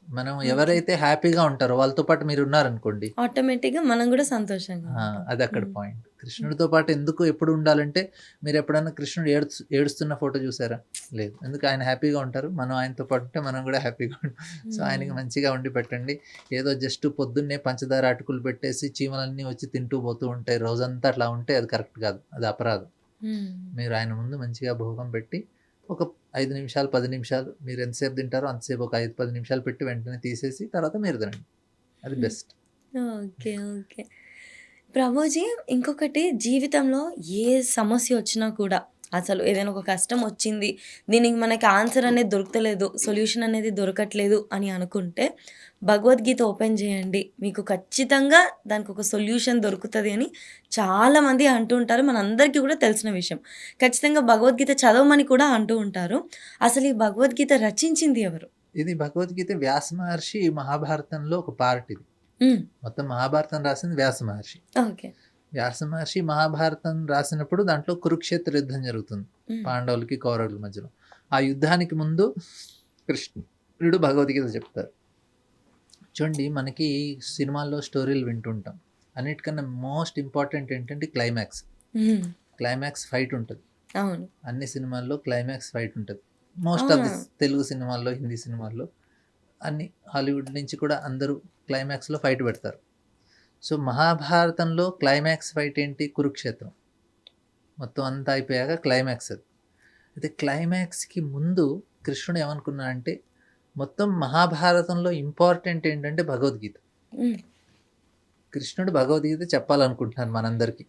మనం ఎవరైతే హ్యాపీగా ఉంటారో వాళ్ళతో పాటు మీరు ఉన్నారనుకోండి, ఆటోమేటిక్‌గా మనం కూడా సంతోషంగా ఉంటాం. అది అక్కడ పాయింట్. కృష్ణుడితో పాటు ఎందుకు ఎప్పుడు ఉండాలంటే, మీరు ఎప్పుడన్నా కృష్ణుడు ఏడుస్తున్న ఫోటో చూసారా? లేదు. ఎందుకు? ఆయన హ్యాపీగా ఉంటారు. మనం ఆయనతో పాటు ఉంటే మనం కూడా హ్యాపీగా ఉంటాం. సో ఆయనకి మంచిగా వండి పెట్టండి. ఏదో జస్ట్ పొద్దున్నే పంచదార అటుకులు పెట్టేసి చీమలన్నీ వచ్చి తింటూ పోతూ ఉంటాయి రోజంతా, అట్లా ఉంటే అది కరెక్ట్ కాదు, అది అపరాధం. మీరు ఆయన ముందు మంచిగా భోగం పెట్టి ఒక 5 నిమిషాలు 10 నిమిషాలు మీరు ఎంతసేపు తింటారో అంతసేపు ఒక 5-10 నిమిషాలు పెట్టి వెంటనే తీసేసి తర్వాత మీరు తినండి. అది బెస్ట్. ఓకే. ఓకే. ప్రభుజీ, ఇంకొకటి, జీవితంలో ఏ సమస్య వచ్చినా కూడా, అసలు ఏదైనా ఒక కష్టం వచ్చింది, దీనికి మనకి ఆన్సర్ అనేది దొరకలేదు, సొల్యూషన్ అనేది దొరకట్లేదు అని అనుకుంటే భగవద్గీత ఓపెన్ చేయండి, మీకు ఖచ్చితంగా దానికి ఒక సొల్యూషన్ దొరుకుతుంది అని చాలామంది అంటూ ఉంటారు. మనందరికీ కూడా తెలిసిన విషయం. ఖచ్చితంగా భగవద్గీత చదవమని కూడా అంటూ ఉంటారు. అసలు ఈ భగవద్గీత రచించింది ఎవరు? ఇది భగవద్గీత వ్యాస మహర్షి మహాభారతంలో ఒక పార్ట్. ఇది మొత్తం మహాభారతం రాసింది వ్యాస మహర్షి. ఓకే. వ్యాస మహర్షి మహాభారతం రాసినప్పుడు దాంట్లో కురుక్షేత్ర యుద్ధం జరుగుతుంది పాండవులకి కౌరవుల మధ్యలో. ఆ యుద్ధానికి ముందు కృష్ణుడు భగవద్గీత చెప్తారు. చూడండి, మనకి సినిమాల్లో స్టోరీలు వింటుంటాం. అన్నిటికన్నా మోస్ట్ ఇంపార్టెంట్ ఏంటంటే క్లైమాక్స్. క్లైమాక్స్ ఫైట్ ఉంటుంది. అవును. అన్ని సినిమాల్లో క్లైమాక్స్ ఫైట్ ఉంటుంది. మోస్ట్ ఆఫ్ ది తెలుగు సినిమాల్లో, హిందీ సినిమాల్లో, అన్ని హాలీవుడ్ నుంచి కూడా అందరూ క్లైమాక్స్లో ఫైట్ పెడతారు. సో మహాభారతంలో క్లైమాక్స్ ఫైట్ ఏంటి? కురుక్షేత్రం. మొత్తం అంతా అయిపోయాక క్లైమాక్స్ అది. అయితే క్లైమాక్స్కి ముందు కృష్ణుడు ఏమనుకున్నా అంటే, మొత్తం మహాభారతంలో ఇంపార్టెంట్ ఏంటంటే భగవద్గీత. కృష్ణుడు భగవద్గీత చెప్పాలనుకుంటున్నారు మనందరికీ.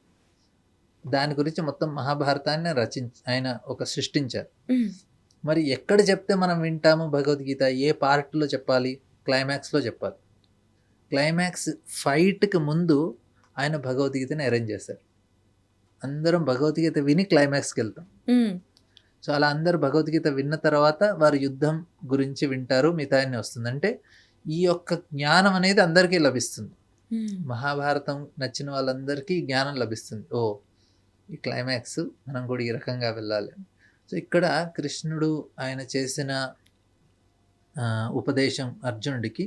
దాని గురించి మొత్తం మహాభారతాన్ని ఆయన సృష్టించారు. మరి ఎక్కడ చెప్తే మనం వింటాము భగవద్గీత? ఏ పార్ట్లో చెప్పాలి? క్లైమాక్స్లో చెప్పాలి. క్లైమాక్స్ ఫైట్కి ముందు ఆయన భగవద్గీతని అరేంజ్ చేశారు. అందరం భగవద్గీత విని క్లైమాక్స్కి వెళ్తాం. సో అలా అందరూ భగవద్గీత విన్న తర్వాత వారు యుద్ధం గురించి వింటారు, మిగతా అన్ని వస్తుంది. అంటే ఈ యొక్క జ్ఞానం అనేది అందరికీ లభిస్తుంది. మహాభారతం నచ్చిన వాళ్ళందరికీ జ్ఞానం లభిస్తుంది. ఓ, ఈ క్లైమాక్స్ మనం కూడా ఈ రకంగా వెళ్ళాలి. సో ఇక్కడ కృష్ణుడు ఆయన చేసిన ఉపదేశం అర్జునుడికి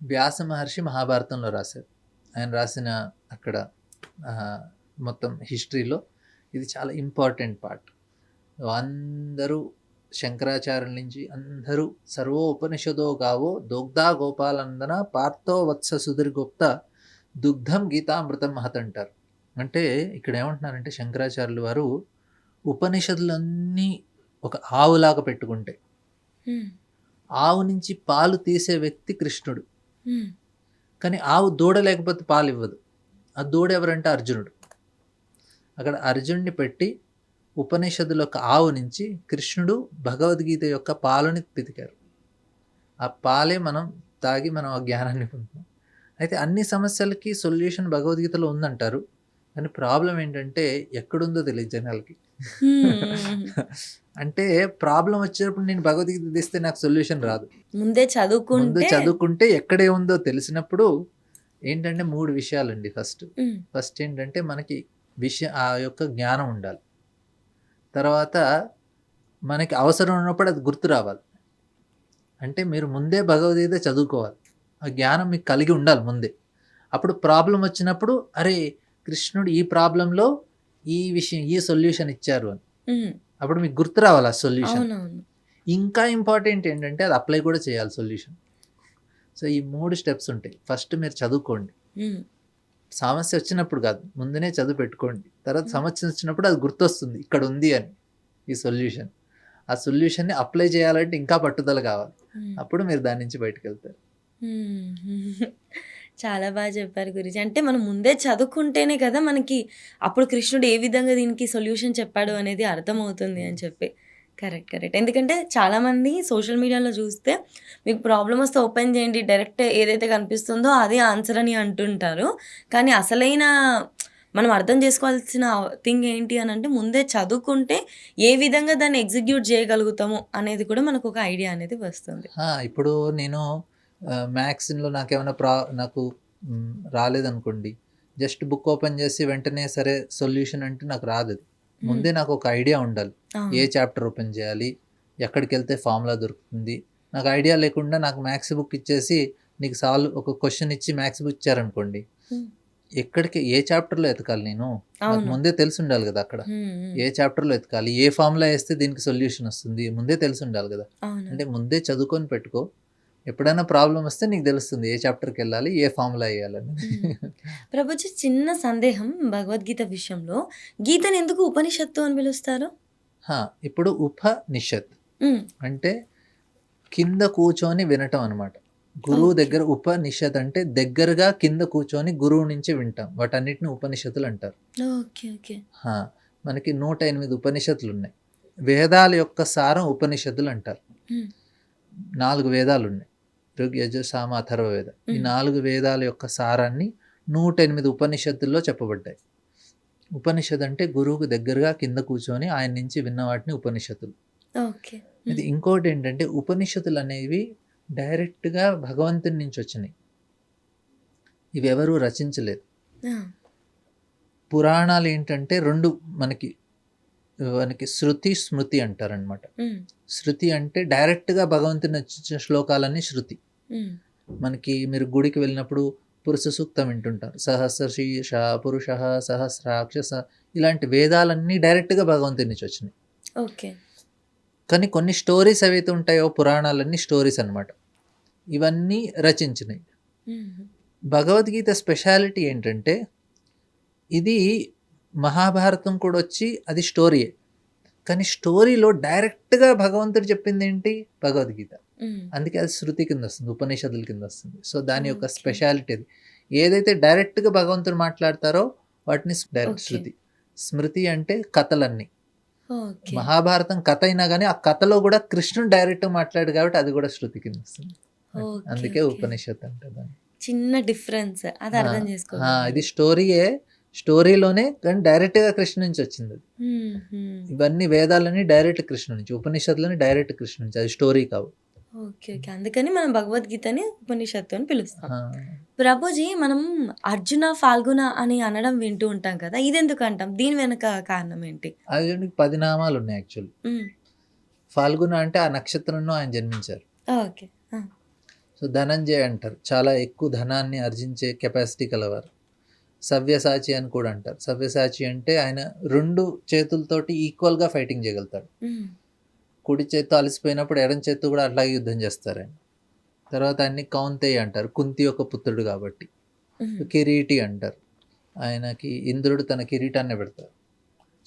వ్యాస మహర్షి మహాభారతంలో రాశారు. ఆయన రాసిన అక్కడ మొత్తం హిస్టరీలో ఇది చాలా ఇంపార్టెంట్ పార్ట్. అందరూ శంకరాచార్యుల నుంచి అందరూ సర్వోపనిషదో గావో దోగ్ధా గోపాలందన పార్థో వత్స సుధీర్గుప్త దుగ్ధం గీతామృతం మహత్ అంటారు. అంటే ఇక్కడ ఏమంటున్నారంటే శంకరాచార్యులు వారు ఉపనిషత్తులన్నీ ఒక ఆవులాగా పెట్టుకుంటే ఆవు నుంచి పాలు తీసే వ్యక్తి కృష్ణుడు. కానీ ఆవు దూడ లేకపోతే పాలు ఇవ్వదు. ఆ దూడ ఎవరంటే అర్జునుడు. అక్కడ అర్జునుడిని పెట్టి ఉపనిషత్తుల యొక్క ఆవు నుంచి కృష్ణుడు భగవద్గీత యొక్క పాలని పితికారు. ఆ పాలే మనం తాగి మనం ఆ జ్ఞానాన్ని పొందుతాం. అయితే అన్ని సమస్యలకి సొల్యూషన్ భగవద్గీతలో ఉందంటారు. కానీ ప్రాబ్లమ్ ఏంటంటే ఎక్కడుందో తెలియదు జనాలకి. హ్మ్. అంటే ప్రాబ్లమ్ వచ్చినప్పుడు నేను భగవద్గీత తీస్తే నాకు సొల్యూషన్ రాదు. ముందే ముందు చదువుకుంటే చదువుకుంటే ఎక్కడే ఉందో తెలిసినప్పుడు ఏంటంటే 3 విషయాలండి ఫస్ట్. హ్మ్. ఫస్ట్ ఏంటంటే మనకి ఆ యొక్క జ్ఞానం ఉండాలి. తర్వాత మనకి అవసరం ఉన్నప్పుడు అది గుర్తు రావాలి. అంటే మీరు ముందే భగవద్గీత చదువుకోవాలి. ఆ జ్ఞానం మీకు కలిగి ఉండాలి ముందే. అప్పుడు ప్రాబ్లమ్ వచ్చినప్పుడు అరే! కృష్ణుడు ఈ ప్రాబ్లమ్‌లో ఈ విషయం ఈ సొల్యూషన్ ఇచ్చారు అని. హ్మ్. అప్పుడు మీకు గుర్తు రావాలి ఆ సొల్యూషన్. అవునవును. ఇంకా ఇంపార్టెంట్ ఏంటంటే అది అప్లై కూడా చేయాలి సొల్యూషన్. సో, ఈ 3 స్టెప్స్ ఉంటాయి. ఫస్ట్ మీరు చదువుకోండి. హ్మ్. సమస్య వచ్చినప్పుడు కాదు. ముందునే చదువు పెట్టుకోండి. తర్వాత హ్మ్. సమస్య వచ్చినప్పుడు అది గుర్తొస్తుంది. ఇక్కడ ఉంది అని ఈ సొల్యూషన్. ఆ సొల్యూషన్‌ని అప్లై చేయాలంటే ఇంకా పట్టుదల కావాలి. హ్మ్. అప్పుడు మీరు దాని నుంచి బయటికెళ్తారు. హ్మ్. చాలా బాగా చెప్పారు గురూజీ. అంటే మనం ముందే చదువుకుంటేనే కదా మనకి అప్పుడు కృష్ణుడు ఏ విధంగా దీనికి సొల్యూషన్ చెప్పాడు అనేది అర్థమవుతుంది అని చెప్పి. కరెక్ట్. కరెక్ట్. ఎందుకంటే చాలామంది సోషల్ మీడియాలో చూస్తే మీకు ప్రాబ్లమ్ వస్తే ఓపెన్ చేయండి. డైరెక్ట్ ఏదైతే కనిపిస్తుందో అదే ఆన్సర్ అని అంటుంటారు. కానీ అసలైన మనం అర్థం చేసుకోవాల్సిన థింగ్ ఏంటి అనంటే ముందే చదువుకుంటే ఏ విధంగా దాన్ని ఎగ్జిక్యూట్ చేయగలుగుతాము అనేది కూడా మనకు ఒక ఐడియా అనేది వస్తుంది. ఇప్పుడు నేను మ్యాథ్స్‌లో నాకేమైనా నాకు రాలేదనుకోండి. జస్ట్ బుక్ ఓపెన్ చేసి వెంటనే సరే సొల్యూషన్ అంటే నాకు రాదది. హ్మ్. ముందే నాకు ఒక ఐడియా ఉండాలి. ఏ అవును. చాప్టర్ ఓపెన్ చేయాలి? ఎక్కడికెళ్తే ఫార్ములా దొరుకుతుంది? నాకు ఐడియా లేకుండా నాకు మ్యాథ్స్ బుక్ ఇచ్చేసి నీకు ఒక క్వెషన్ ఇచ్చి మ్యాథ్స్ బుక్ ఇచ్చారనుకోండి. హ్మ్. ఏ చాప్టర్‌లో ఎతకాలి నేను? నాకు అవును. ముందే తెలిసుండాలి గదా! అక్కడ. హ్మ్. హ్మ్. ఏ చాప్టర్‌లో ఎతకాలి? ఏ ఫార్ములా ఏస్తే దీనికి సొల్యూషన్ వస్తుంది? ముందే తెలిసుండాలి గదా! అవును. అంటే ముందే చదువుకొని పెట్టుకో. ఎప్పుడైనా ప్రాబ్లమ్ వస్తే నీకు తెలుస్తుంది. ఏ చాప్టర్‌కెళ్ళాలి? ఏ ఫార్ములా ఎయ్యాలని. హ్మ్. ప్రభుజీ చిన్న సందేహం భగవద్గీత విషయంలో. గీతను ఎందుకు ఉపనిషత్తు అని పిలుస్తారు? ఇప్పుడు ఉపనిషత్ హ్మ్. అంటే కింద కూర్చొని వినటం అనమాట. గురువు ఓకే. దగ్గర ఉపనిషత్ అంటే దగ్గరగా కింద కూర్చొని గురువు నుంచి వింటాం. వాటన్నిటిని ఉపనిషత్తులంటారు. ఓకే. ఓకే. ఆ! మనకి 108 ఉపనిషత్తులున్నాయి. వేదాల యొక్క సారం ఉపనిషత్తులంటారు. హ్మ్. 4 వేదాలున్నాయి. ఋగ్, యజుర్, సామ, అథర్వ వేద. ఈ హ్మ్. 4 వేదాల యొక్క సారాన్ని 108 ఉపనిషత్తుల్లో చెప్పబడ్డాయి. ఉపనిషత్ అంటే గురువుకు దగ్గరగా కింద కూర్చొని ఆయన నుంచి విన్న వాటిని ఉపనిషత్తులు. ఓకే. ఇది హ్మ్. ఇంకోటేంటంటే ఉపనిషత్తులనేవి డైరెక్ట్‌గా భగవంతుని నుంచొచ్చినాయి. ఇవెవరు రచించలేదు. ఆ! పురాణాలేంటంటే 2 మనకి మనకి శృతి, స్మృతి అంటారనమాట. హ్మ్. శృతి అంటే డైరెక్ట్‌గా భగవంతుని వచ్చిన శ్లోకాలన్నీ శృతి. హ్మ్. మనకి మీరు గుడికి వెళ్ళినప్పుడు పురుష సూక్తం వింటుంటారు. సహస్రశీర్ష పురుషః సహస్రాక్ష ఇలాంటి వేదాలన్నీ డైరెక్ట్‌గా భగవంతుని నుంచి వచ్చినాయి. ఓకే. కానీ కొన్ని స్టోరీస్ ఏవైతే ఉంటాయో పురాణాలన్నీ స్టోరీస్ అనమాట. ఇవన్నీ రచించినయి. హుహు. భగవద్గీత స్పెషాలిటీ ఏంటంటే ఇది మహాభారతం కూడా వచ్చి అది స్టోరీయే. కానీ స్టోరీలో డైరెక్ట్‌గా భగవంతుడు చెప్పిందేంటి? భగవద్గీత. హ్మ్. అందుకే అది శృతి కిందొస్తుంది. ఉపనిషత్తుల కిందొస్తుంది. సో, దాని యొక్క ఓకే. స్పెషాలిటీ అది. ఏదైతే డైరెక్ట్‌గా భగవంతుడు మాట్లాడతారో వాటిని డైరెక్ట్ ఓకే. శృతి. స్మృతి అంటే కథలన్నీ. ఓకే. మహాభారతం కథ అయినా గాని ఆ కథలో గూడా కృష్ణుడు డైరెక్ట్‌గా మాట్లాడాడు కాబట్టి అది గూడా శృతి కిందొస్తుంది. ఓకే. అందుకే ఓకే. ఉపనిషత్ అంటారు దాన్ని. చిన్న డిఫరెన్స్. అది ఆ! అర్థం ఇది చేసుకోగలిగాను. స్టోరీయే. స్టోరీలోనే కానీ డైరెక్ట్‌గా కృష్ణ నుంచి వచ్చిందది. హుహు. ఇవన్నీ వేదాలన్నీ డైరెక్ట్ కృష్ణ నుంచి. ఉపనిషత్తులని డైరెక్ట్ కృష్ణ నుంచి. అది స్టోరీ కావు. ఓకే. ఓకే. అందుకని మనం భగవద్గీతని ఉపనిషత్తు అని పిలుస్తాం. ఆ! ప్రభుజీ మనం అర్జున, ఫాల్గుణ అని అనడం వింటూ ఉంటాం కదా! ఇదెందుకు అంటాం? దీని వెనక కారణం ఏంటి? అర్జునుడికి 10 నామాలున్నాయి యాక్చువల్లీ. హ్మ్. ఫాల్గుణ అంటే ఆ నక్షత్రంలో ఆయన జన్మించారు. ఓకే. ఆ! సో, ధనంజయ అంటారు. చాలా ఎక్కువ ధనాన్ని ఆర్జించే కెపాసిటీ కలవారు. సవ్యసాచి అని కూడా అంటారు. సవ్యసాచి అంటే ఆయన 2 చేతులతోటి ఈక్వల్‌గా ఫైటింగ్ చేయగలుగుతాడు. హ్మ్. కుడి చేత్తో అలసిపోయినప్పుడు ఎడమ చేత్తో కూడా అట్లాగే యుద్ధం చేస్తారాయన. తర్వాత ఆయన్ని కౌంతేయ అంటారు. కుంతి యొక్క పుత్రుడు కాబట్టి. హ్మ్. కిరీటి అంటారు. ఆయనకి ఇంద్రుడు తన కిరీటాన్నే పెడతారు.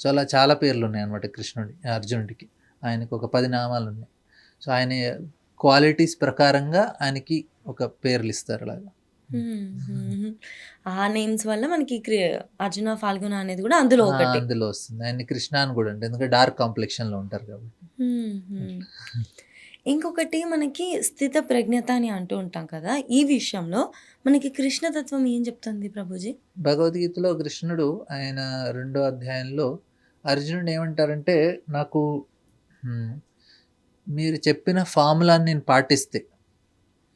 సో, అలా చాలా పేర్లున్నాయన్నమాట అర్జునుడికి. ఆయనకు ఒక 10 నామాలున్నాయి. సో, ఆయన క్వాలిటీస్ ప్రకారంగా ఆయనకి ఒక పేర్లిస్తారు అలాగా. హుహు. ఆ నేమ్స్ వల్ల మనకి అర్జున, ఫాల్గుణ అనేది కూడా అందులో ఒకటి. అందులో వస్తుంది. ఆయన్ని కృష్ణ అని కూడా అంటారు. ఎందుకంటే డార్క్ కాంప్లెక్షన్‌లో ఉంటారు కాబట్టి. హుహు. ఇంకొకటి మనకి స్థిత ప్రజ్ఞత అని అంటూ ఉంటాం కదా! ఈ విషయంలో మనకి కృష్ణ తత్వం ఏం చెప్తుంది ప్రభుజీ? భగవద్గీతలో కృష్ణుడు ఆయన రెండో అధ్యాయంలో అర్జునుడు ఏమంటారంటే, నాకు హ్మ్, మీరు చెప్పిన ఫార్ములాని నేను పాటిస్తే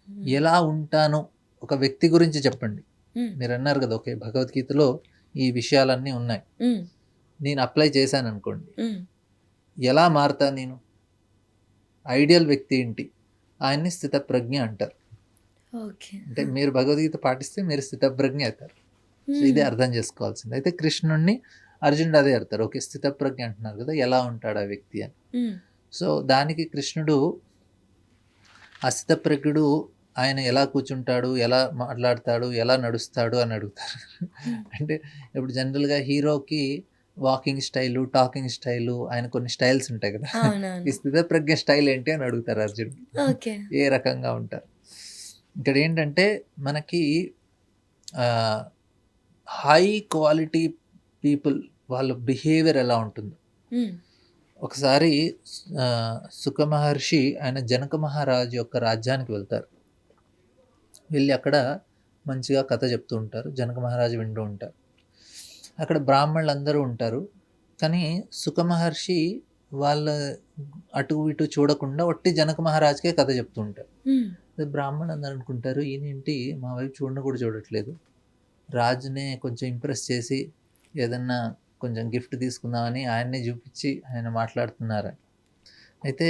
హ్మ్. ఎలా ఉంటానో ఒక వ్యక్తి గురించి చెప్పండి. హ్మ్. మీరు అన్నారు కదా, ఓకే, భగవద్గీతలో ఈ విషయాలన్నీ ఉన్నాయి, హ్మ్. నేను అప్లై చేశాను అనుకోండి, హ్మ్. ఎలా మారుతా నేను? ఐడియల్ వ్యక్తి ఏంటి? ఆయన్ని స్థితప్రజ్ఞ అంటారు. ఓకే. అంటే మీరు భగవద్గీత పాటిస్తే మీరు స్థితప్రజ్ఞ అవుతారు. సో ఇదే హ్మ్. అర్థం చేసుకోవాల్సింది. అయితే కృష్ణుడిని అర్జునుడు అదే అడతారు, ఓకే, స్థితప్రజ్ఞ అంటున్నారు కదా, ఎలా ఉంటాడు ఆ వ్యక్తి అని. హ్మ్. సో దానికి కృష్ణుడు ఆ స్థితప్రజ్ఞుడు ఆయన ఎలా కూర్చుంటాడు, ఎలా మాట్లాడతాడు, ఎలా నడుస్తాడు అని అడుగుతారు. హ్మ్. అంటే ఇప్పుడు జనరల్గా హీరోకి వాకింగ్ స్టైలు, టాకింగ్ స్టైలు, ఆయన కొన్ని స్టైల్స్ ఉంటాయి కదా. ఈ అవునవును. స్థితప్రజ్ఞ స్టైల్ ఏంటి అని అడుగుతారు అర్జునుడు. ఓకే. ఏ రకంగా ఉంటారు? ఇక్కడ ఏంటంటే మనకి హై క్వాలిటీ పీపుల్ వాళ్ళ బిహేవియర్ ఎలా ఉంటుందో. హ్మ్. ఒకసారి సుఖ మహర్షి ఆయన జనక మహారాజు యొక్క రాజ్యానికి వెళ్తారు. వెళ్ళి అక్కడ మంచిగా కథ చెప్తూ ఉంటారు. జనక మహారాజు వింటూ ఉంటారు. అక్కడ బ్రాహ్మణులు అందరూ ఉంటారు. కానీ సుఖ మహర్షి వాళ్ళ అటు ఇటు చూడకుండా ఒట్టి జనక మహారాజుకే కథ చెప్తూ ఉంటారు. హ్మ్. అదే బ్రాహ్మణులు అందరూ అనుకుంటారు, ఈయనేంటి మా వైపు చూడను కూడా చూడట్లేదు, రాజునే కొంచెం ఇంప్రెస్ చేసి ఏదన్నా కొంచెం గిఫ్ట్ తీసుకుందామని ఆయన్నే చూపించి ఆయన మాట్లాడుతున్నారు. అయితే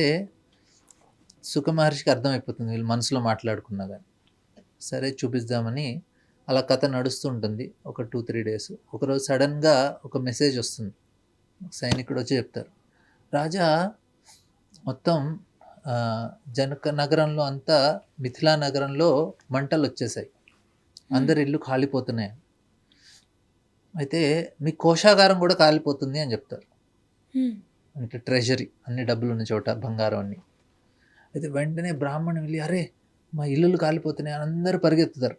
సుఖ మహర్షికి అర్థమైపోతుంది వీళ్ళు మనసులో మాట్లాడుకున్నా కానీ. సరే చూపిద్దామని అలా కథ నడుస్తూ ఉంటుంది. ఒక 2-3 డేస్. ఒకరోజు సడన్‌గా ఒక మెసేజ్ వస్తుంది. సైనికుడు వచ్చి చెప్తారు, రాజా, మొత్తం జనక నగరంలో అంతా, మిథిలా నగరంలో మంటలొచ్చేసాయి, అందరి ఇల్లు కాలిపోతున్నాయి, అయితే మీ కోశాగారం కూడా కాలిపోతుంది అని చెప్తారు. హ్మ్. అంటే ట్రెజరీ, అన్ని డబ్బులు ఉన్న చోట, బంగారం అన్ని. అయితే వెంటనే బ్రాహ్మణుడు వెళ్ళి, అరే మా ఇల్లులు కాలిపోతున్నాయి అని అందరూ పరిగెత్తుతారు.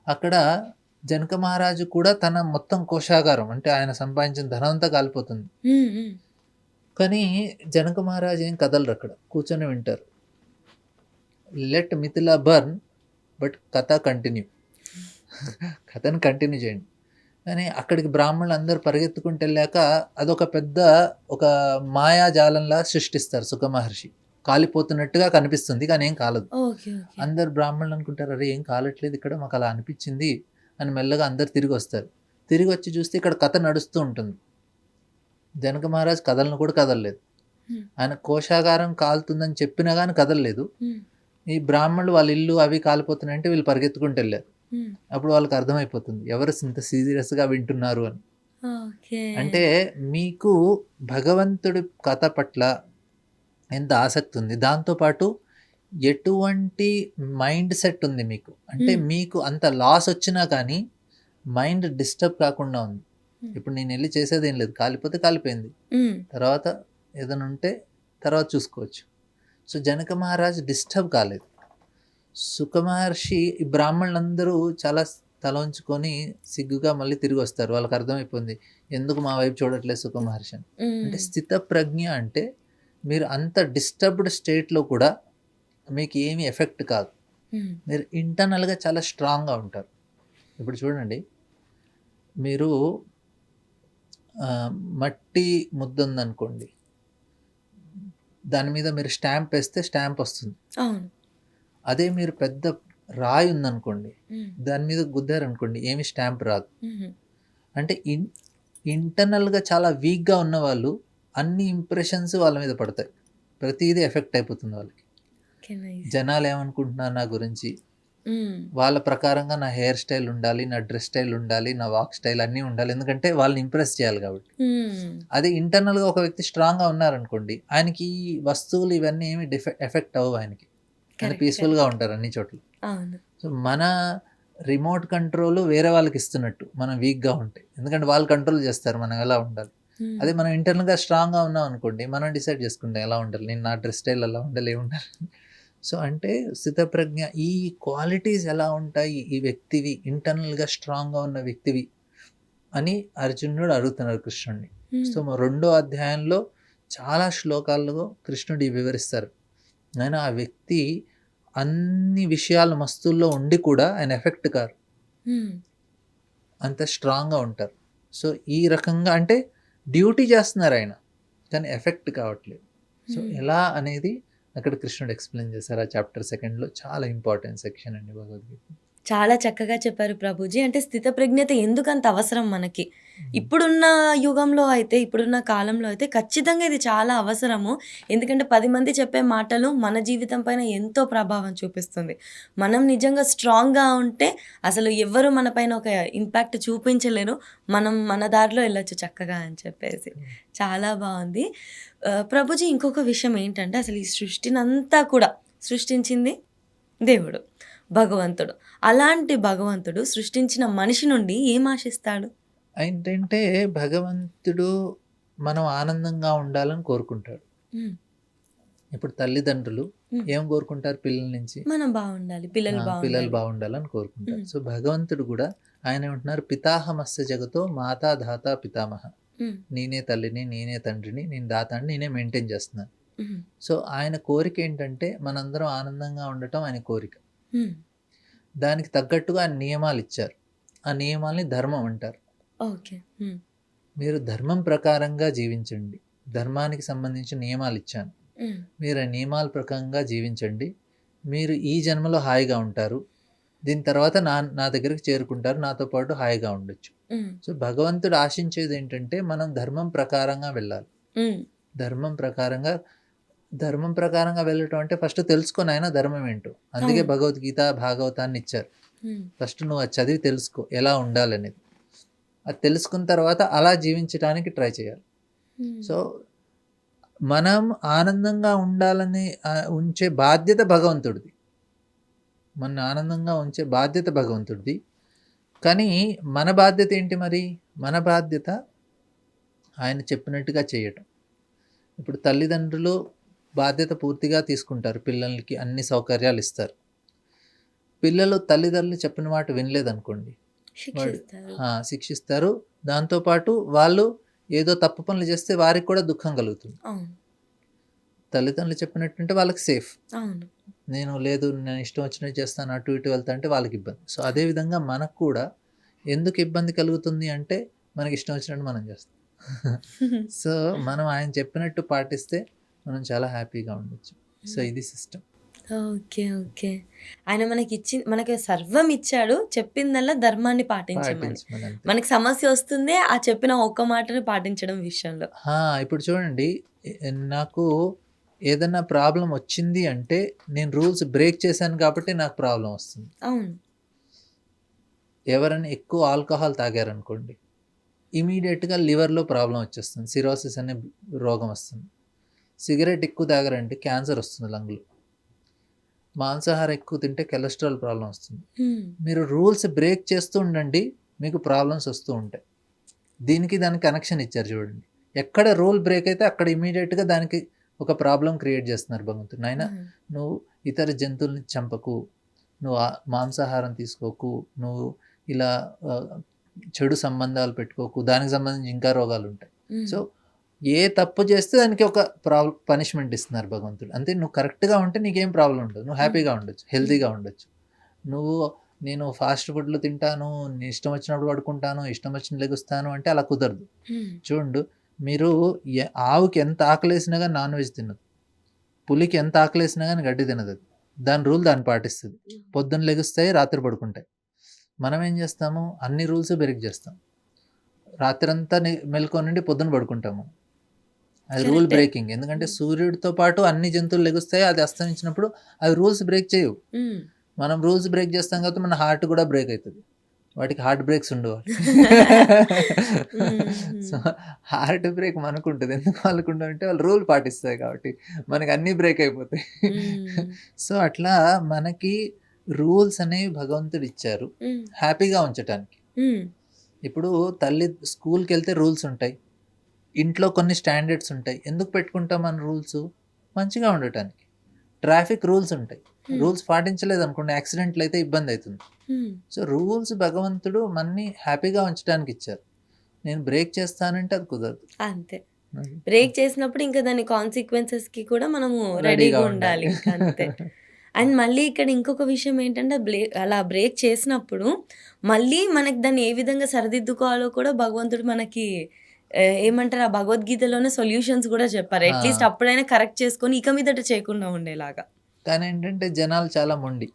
అక్కడ జనక మహారాజు కూడా తన మొత్తం కోశాగారం, అంటే ఆయన సంపాదించిన ధనం అంతా కాలిపోతుంది. హ్మ్. హ్మ్. కానీ జనక మహారాజు ఏం కదలరు, అక్కడ కూర్చొని వింటారు. లెట్ మిథిలా బర్న్, బట్ కథ కంటిన్యూ. కథను కంటిన్యూ చేయండి. కానీ అక్కడికి బ్రాహ్మణులు అందరూ పరిగెత్తుకుంటూ వెళ్ళాక అదొక పెద్ద ఒక మాయాజాలంలా సృష్టిస్తారు సుఖ మహర్షి. కాలిపోతున్నట్టుగా కనిపిస్తుంది కానీ ఏం కాలదు. ఓకే. ఓకే. అందరు బ్రాహ్మణులు అనుకుంటారు, అరే ఏం కాలట్లేదు ఇక్కడ, మాకు అలా అనిపించింది అని మెల్లగా అందరు తిరిగి వస్తారు. తిరిగి వచ్చి చూస్తే ఇక్కడ కథ నడుస్తూ ఉంటుంది. జనక మహారాజ్ కథలను కూడా కదలలేదు. హ్మ్. ఆయన కోశాగారం కాలుతుందని చెప్పినా కానీ కదలలేదు. హ్మ్. ఈ బ్రాహ్మణులు వాళ్ళ ఇల్లు అవి కాలిపోతున్నాయంటే వీళ్ళు పరిగెత్తుకుంటూ వెళ్ళారు. హ్మ్. అప్పుడు వాళ్ళకి అర్థమైపోతుంది ఎవరు ఇంత సీరియస్గా వింటున్నారు అని. ఓకే. అంటే మీకు భగవంతుడి కథ పట్ల ఎంత ఆసక్తి ఉంది, దాంతోపాటు ఎటువంటి మైండ్ సెట్ ఉంది మీకు, అంటే హ్మ్. మీకు అంత లాస్ వచ్చినా కానీ మైండ్ డిస్టర్బ్ కాకుండా ఉంది. హ్మ్. ఇప్పుడు నేను వెళ్ళి చేసేది ఏం లేదు, కాలిపోతే కాలిపోయింది, హ్మ్. తర్వాత ఏదైనా ఉంటే తర్వాత చూసుకోవచ్చు. సో జనక మహారాజ్ డిస్టర్బ్ కాలేదు. సుఖ మహర్షి, ఈ బ్రాహ్మణులందరూ చాలా తల ఉంచుకొని సిగ్గుగా మళ్ళీ తిరిగి వస్తారు. వాళ్ళకి అర్థమైపోయింది ఎందుకు మా వైపు చూడట్లేదు సుఖ మహర్షి అని. అంటే హ్మ్. స్థిత ప్రజ్ఞ అంటే మీరు అంత డిస్టర్బ్డ్ స్టేట్లో కూడా మీకు ఏమి ఎఫెక్ట్ కాదు. హ్మ్. మీరు ఇంటర్నల్గా చాలా స్ట్రాంగ్గా ఉంటారు. ఇప్పుడు చూడండి, మీరు మట్టి ముద్ద ఉందనుకోండి, దాని మీద మీరు స్టాంప్ వేస్తే స్టాంప్ వస్తుంది. అవును. అదే మీరు పెద్ద రాయి ఉందనుకోండి, హ్మ్. దాని మీద గుద్దారనుకోండి, ఏమి స్టాంప్ రాదు. హుహు. అంటే ఇంటర్నల్గా చాలా వీక్గా ఉన్న వాళ్ళు అన్ని ఇంప్రెషన్స్ వాళ్ళ మీద పడతాయి, ప్రతిదీ ఎఫెక్ట్ అయిపోతుంది వాళ్ళకి. ఓకే. నైస్. జనాలు ఏమనుకుంటున్నారు నా గురించి, హ్మ్. వాళ్ళ ప్రకారంగా నా హెయిర్ స్టైల్ ఉండాలి, నా డ్రెస్ స్టైల్ ఉండాలి, నా వాక్ స్టైల్ అన్నీ ఉండాలి, ఎందుకంటే వాళ్ళని ఇంప్రెస్ చేయాలి కాబట్టి. హ్మ్. అదే ఇంటర్నల్గా ఒక వ్యక్తి స్ట్రాంగ్గా ఉన్నారనుకోండి, ఆయనకి ఈ వస్తువులు ఇవన్నీ ఏమి ఎఫెక్ట్ అవ్వవు ఆయనకి. ఆయన కరెక్ట్. కరెక్ట్. పీస్ఫుల్గా ఉంటారు అన్ని చోట్ల. అవును. సో మన రిమోట్ కంట్రోల్ వేరే వాళ్ళకి ఇస్తున్నట్టు మనం వీక్గా ఉంటే, ఎందుకంటే వాళ్ళు కంట్రోల్ చేస్తారు మనం ఎలా ఉండాలి. హ్మ్. అదే మనం ఇంటర్నల్గా స్ట్రాంగ్గా ఉన్నాం అనుకోండి, మనం డిసైడ్ చేసుకుంటాం ఎలా ఉండాలి, నేను నా డ్రెస్ స్టైల్ ఎలా ఉండాలి, ఏముండాలి. సో అంటే స్థితప్రజ్ఞ, ఈ క్వాలిటీస్ ఎలా ఉంటాయి ఈ వ్యక్తివి, ఇంటర్నల్గా స్ట్రాంగ్గా ఉన్న వ్యక్తివి అని అర్జునుడు అడుగుతున్నారు కృష్ణుడిని. హ్మ్. సో రెండో అధ్యాయంలో చాలా శ్లోకాల్లో కృష్ణుడు వివరిస్తారు ఆయన ఆ వ్యక్తి అన్ని విషయాలు మస్తుల్లో ఉండి కూడా ఆయన ఎఫెక్ట్ కారు, అంత స్ట్రాంగ్గా ఉంటారు. సో ఈ రకంగా అంటే డ్యూటీ చేస్తున్నారు ఆయన, కానీ ఎఫెక్ట్ కావట్లేదు. సో ఎలా అనేది అక్కడ కృష్ణుడు ఎక్స్ప్లెయిన్ చేశారు ఆ చాప్టర్ 2లో. చాలా ఇంపార్టెంట్ సెక్షన్ అండి భగవద్గీత. చాలా చక్కగా చెప్పారు ప్రభుజీ. అంటే స్థితప్రజ్ఞత ఎందుకంత అవసరం మనకి. ఇప్పుడున్న యుగంలో అయితే, ఇప్పుడున్న కాలంలో అయితే ఖచ్చితంగా ఇది చాలా అవసరము. ఎందుకంటే 10 మంది చెప్పే మాటలు మన జీవితం పైన ఎంతో ప్రభావం చూపిస్తుంది. మనం నిజంగా స్ట్రాంగ్‌గా ఉంటే అసలు ఎవ్వరు మన పైన ఒక ఇంపాక్ట్ చూపించలేరు. మనం మన దారిలో వెళ్ళొచ్చు చక్కగా అని చెప్పేసి. చాలా బావుంది. ప్రభుజీ ఇంకొక విషయం ఏంటంటే అసలు ఈ సృష్టినంతా కూడా సృష్టించింది దేవుడు, భగవంతుడు. అలాంటి భగవంతుడు సృష్టించిన మనిషి నుండి ఏం ఆశిస్తాడు? ఏంటంటే భగవంతుడు మనం ఆనందంగా ఉండాలని కోరుకుంటాడు. హ్మ్. ఇప్పుడు తల్లిదండ్రులు హ్మ్. ఏం కోరుకుంటారు పిల్లల నుంచి? మనం బావుండాలి. పిల్లలు పిల్లలు బావుండాలి. బాగుండాలని కోరుకుంటారు. హ్మ్. సో భగవంతుడు కూడా ఆయన ఏమంటున్నారు, పితాహమస్య జగతో మాతా ధాత పితామహ. హ్మ్. నేనే తల్లిని, నేనే తండ్రిని, నేను దాతాన్ని, నేనే మెయింటైన్ చేస్తున్నాను. హ్మ్. సో ఆయన కోరిక ఏంటంటే మనందరం ఆనందంగా ఉండటం ఆయన కోరిక. హ్మ్. దానికి తగ్గట్టుగా ఆయన నియమాలు ఇచ్చారు. ఆ నియమాల్ని ధర్మం అంటారు. ఓకే. హ్మ్. మీరు ధర్మం ప్రకారంగా జీవించండి, ధర్మానికి సంబంధించిన నియమాలు ఇచ్చాను, హ్మ్. మీరు ఆ నియమాల ప్రకారంగా జీవించండి, మీరు ఈ జన్మలో హాయిగా ఉంటారు, దీని తర్వాత నా దగ్గరికి చేరుకుంటారు, నాతో పాటు హాయిగా ఉండొచ్చు. హ్మ్. సో భగవంతుడు ఆశించేది ఏంటంటే మనం ధర్మం ప్రకారంగా వెళ్ళాలి. హ్మ్. ధర్మం ప్రకారంగా వెళ్ళటం అంటే ఫస్ట్ తెలుసుకొని ఆయన ధర్మం ఏంటో. అందుకే అవును. భగవద్గీత భాగవతాన్ని ఇచ్చారు. హ్మ్. ఫస్ట్ నువ్వు అది చదివి తెలుసుకో ఎలా ఉండాలనేది. అది తెలుసుకున్న తర్వాత అలా జీవించడానికి ట్రై చేయాలి. హ్మ్. సో మనం ఆనందంగా ఉండాలని ఉంచే బాధ్యత భగవంతుడిది. మన ఆనందంగా ఉంచే బాధ్యత భగవంతుడిది. కానీ మన బాధ్యత ఏంటి మరి? మన బాధ్యత ఆయన చెప్పినట్టుగా చేయటం. ఇప్పుడు తల్లిదండ్రులు బాధ్యత పూర్తిగా తీసుకుంటారు, పిల్లలకి అన్ని సౌకర్యాలు ఇస్తారు. పిల్లలు తల్లిదండ్రులు చెప్పిన మాట వినలేదనుకోండి, వాడు శిక్షిస్తారు. శిక్షిస్తారు. దాంతోపాటు వాళ్ళు ఏదో తప్పు పనులు చేస్తే వారికి కూడా దుఃఖం కలుగుతుంది. అవును. తల్లిదండ్రులు చెప్పినట్టుంటే వాళ్ళకి సేఫ్. అవును. నేను ఇష్టం వచ్చినట్టు చేస్తాను, అటు ఇటు వెళ్తా అంటే వాళ్ళకి ఇబ్బంది. సో అదేవిధంగా మనకు కూడా ఎందుకు ఇబ్బంది కలుగుతుంది అంటే మనకి ఇష్టం వచ్చినట్టు మనం చేస్తాం. సో మనం ఆయన చెప్పినట్టు పాటిస్తే మనం చాలా హ్యాపీగా ఉండొచ్చు. సో ఇది సిస్టమ్. ఓకే. ఓకే. ఆయన మనకి సర్వం ఇచ్చాడు. చెప్పిందల్లా ధర్మాన్ని పాటించమని. పాటించమని అంతే. మనకి సమస్య వస్తుందే ఆ చెప్పిన ఒక్క మాటని పాటించడం విషయంలో. ఇప్పుడు చూడండి, నాకు ఏదన్నా ప్రాబ్లం వచ్చింది అంటే నేను రూల్స్ బ్రేక్ చేశాను కాబట్టి నాకు ప్రాబ్లం వస్తుంది. అవును. ఎవరైనా ఎక్కువ ఆల్కహాల్ తాగారనుకోండి, ఇమీడియట్గా లివర్లో ప్రాబ్లం వచ్చేస్తుంది, సిరోసిస్ అనే రోగం వస్తుంది. సిగరెట్ ఎక్కువ తాగారంటే క్యాన్సర్ వస్తుంది లంగ్లో. మాంసాహారం ఎక్కువ తింటే కొలెస్ట్రాల్ ప్రాబ్లం వస్తుంది. హ్మ్. మీరు రూల్స్ బ్రేక్ చేస్తూ ఉండండి, మీకు ప్రాబ్లమ్స్ వస్తూ ఉంటాయి. దీనికి దానికి కనెక్షన్ ఇచ్చారు చూడండి. ఎక్కడ రూల్ బ్రేక్ అయితే అక్కడ ఇమీడియట్గా దానికి ఒక ప్రాబ్లం క్రియేట్ చేస్తున్నారు భగవంతుడు. నాయన హ్మ్. నువ్వు ఇతర జంతువుల్ని చంపకు, నువ్వు మాంసాహారం తీసుకోకు, నువ్వు ఇలా చెడు సంబంధాలు పెట్టుకోకు, దానికి సంబంధించి ఇంకా రోగాలు ఉంటాయి. హ్మ్. సో ఏ తప్పు చేస్తే దానికి ఒక పనిష్మెంట్ ఇస్తున్నారు భగవంతుడు. అంతే, నువ్వు కరెక్ట్గా ఉంటే నీకేం ప్రాబ్లం ఉండదు, నువ్వు హ్యాపీగా ఉండొచ్చు, హెల్తీగా ఉండొచ్చు. నేను ఫాస్ట్ ఫుడ్లు తింటాను, నీ ఇష్టం వచ్చినప్పుడు పడుకుంటాను, ఇష్టం వచ్చిన లెగుస్తాను అంటే అలా కుదరదు. హ్మ్. చూడండు, మీరు ఆవుకి ఎంత ఆకలేసినా కానీ నాన్ వెజ్ తినదు, పులికి ఎంత ఆకలేసినా కానీ గడ్డి తినదు. అది దాని రూల్ దాన్ని పాటిస్తుంది. పొద్దున్న లెగుస్తాయి, రాత్రి పడుకుంటాయి. మనం ఏం చేస్తాము, అన్ని రూల్స్ బ్రేక్ చేస్తాం, రాత్రంతా మెలకువ నుండి పొద్దున పడుకుంటాము. అది రూల్ కరెక్టే. బ్రేకింగ్. ఎందుకంటే సూర్యుడితో పాటు అన్ని జంతువులు లెగుస్తాయి, అది అస్తమించినప్పుడు అవి రూల్స్ బ్రేక్ చేయవు. హ్మ్. మనం రూల్స్ బ్రేక్ చేస్తాం కాబట్టి మన హార్ట్ కూడా బ్రేక్ అవుతుంది. వాటికి హార్ట్ బ్రేక్స్ ఉండవు. సో హార్ట్ బ్రేక్ మనకు ఉంటుంది. ఎందుకు వాళ్ళకు ఉండవంటే వాళ్ళు రూల్ పాటిస్తాయి కాబట్టి మనకి అన్నీ బ్రేక్ అయిపోతాయి. హ్మ్. సో అట్లా మనకి రూల్స్ అనేవి భగవంతుడు ఇచ్చారు హ్మ్. హ్యాపీగా ఉంచటానికి. హ్మ్. ఇప్పుడు తల్లి స్కూల్కి వెళ్తే రూల్స్ ఉంటాయి, ఇంట్లో కొన్ని స్టాండర్డ్స్ ఉంటాయి. ఎందుకు పెట్టుకుంటాం మన రూల్స్? మంచిగా ఉండటానికి. ట్రాఫిక్ రూల్స్ ఉంటాయి, రూల్స్ పాటించలేదు అనుకోండి యాక్సిడెంట్లు అయితే ఇబ్బంది అవుతుంది. సో రూల్స్ భగవంతుడు మనని హ్యాపీగా ఉంచడానికి ఇచ్చారు. నేను బ్రేక్ చేస్తానంటే అది కుదరదు. అంతే. బ్రేక్ చేసినప్పుడు ఇంకా దాని కాన్సిక్వెన్సెస్‌కి కూడా మనము రెడీగా రెడీగా ఉండాలి. ఉండాలి. ఇంక అంతే. అండ్ మళ్ళీ ఇక్కడ ఇంకొక విషయం ఏంటంటే అలా బ్రేక్ చేసినప్పుడు మళ్ళీ మనకి దాన్ని ఏ విధంగా సరిదిద్దుకోవాలో కూడా భగవంతుడు మనకి ఏమంటారు ఆ భగవద్గీతలోనే సొల్యూషన్స్ కూడా చెప్పారు. ఆ! అట్‌లీస్ట్ అప్పుడైనా కరెక్ట్ చేసుకొని ఇక మీదట చేయకుండా ఉండేలాగా. కానీ ఏంటంటే జనాలు చాలా మొండి.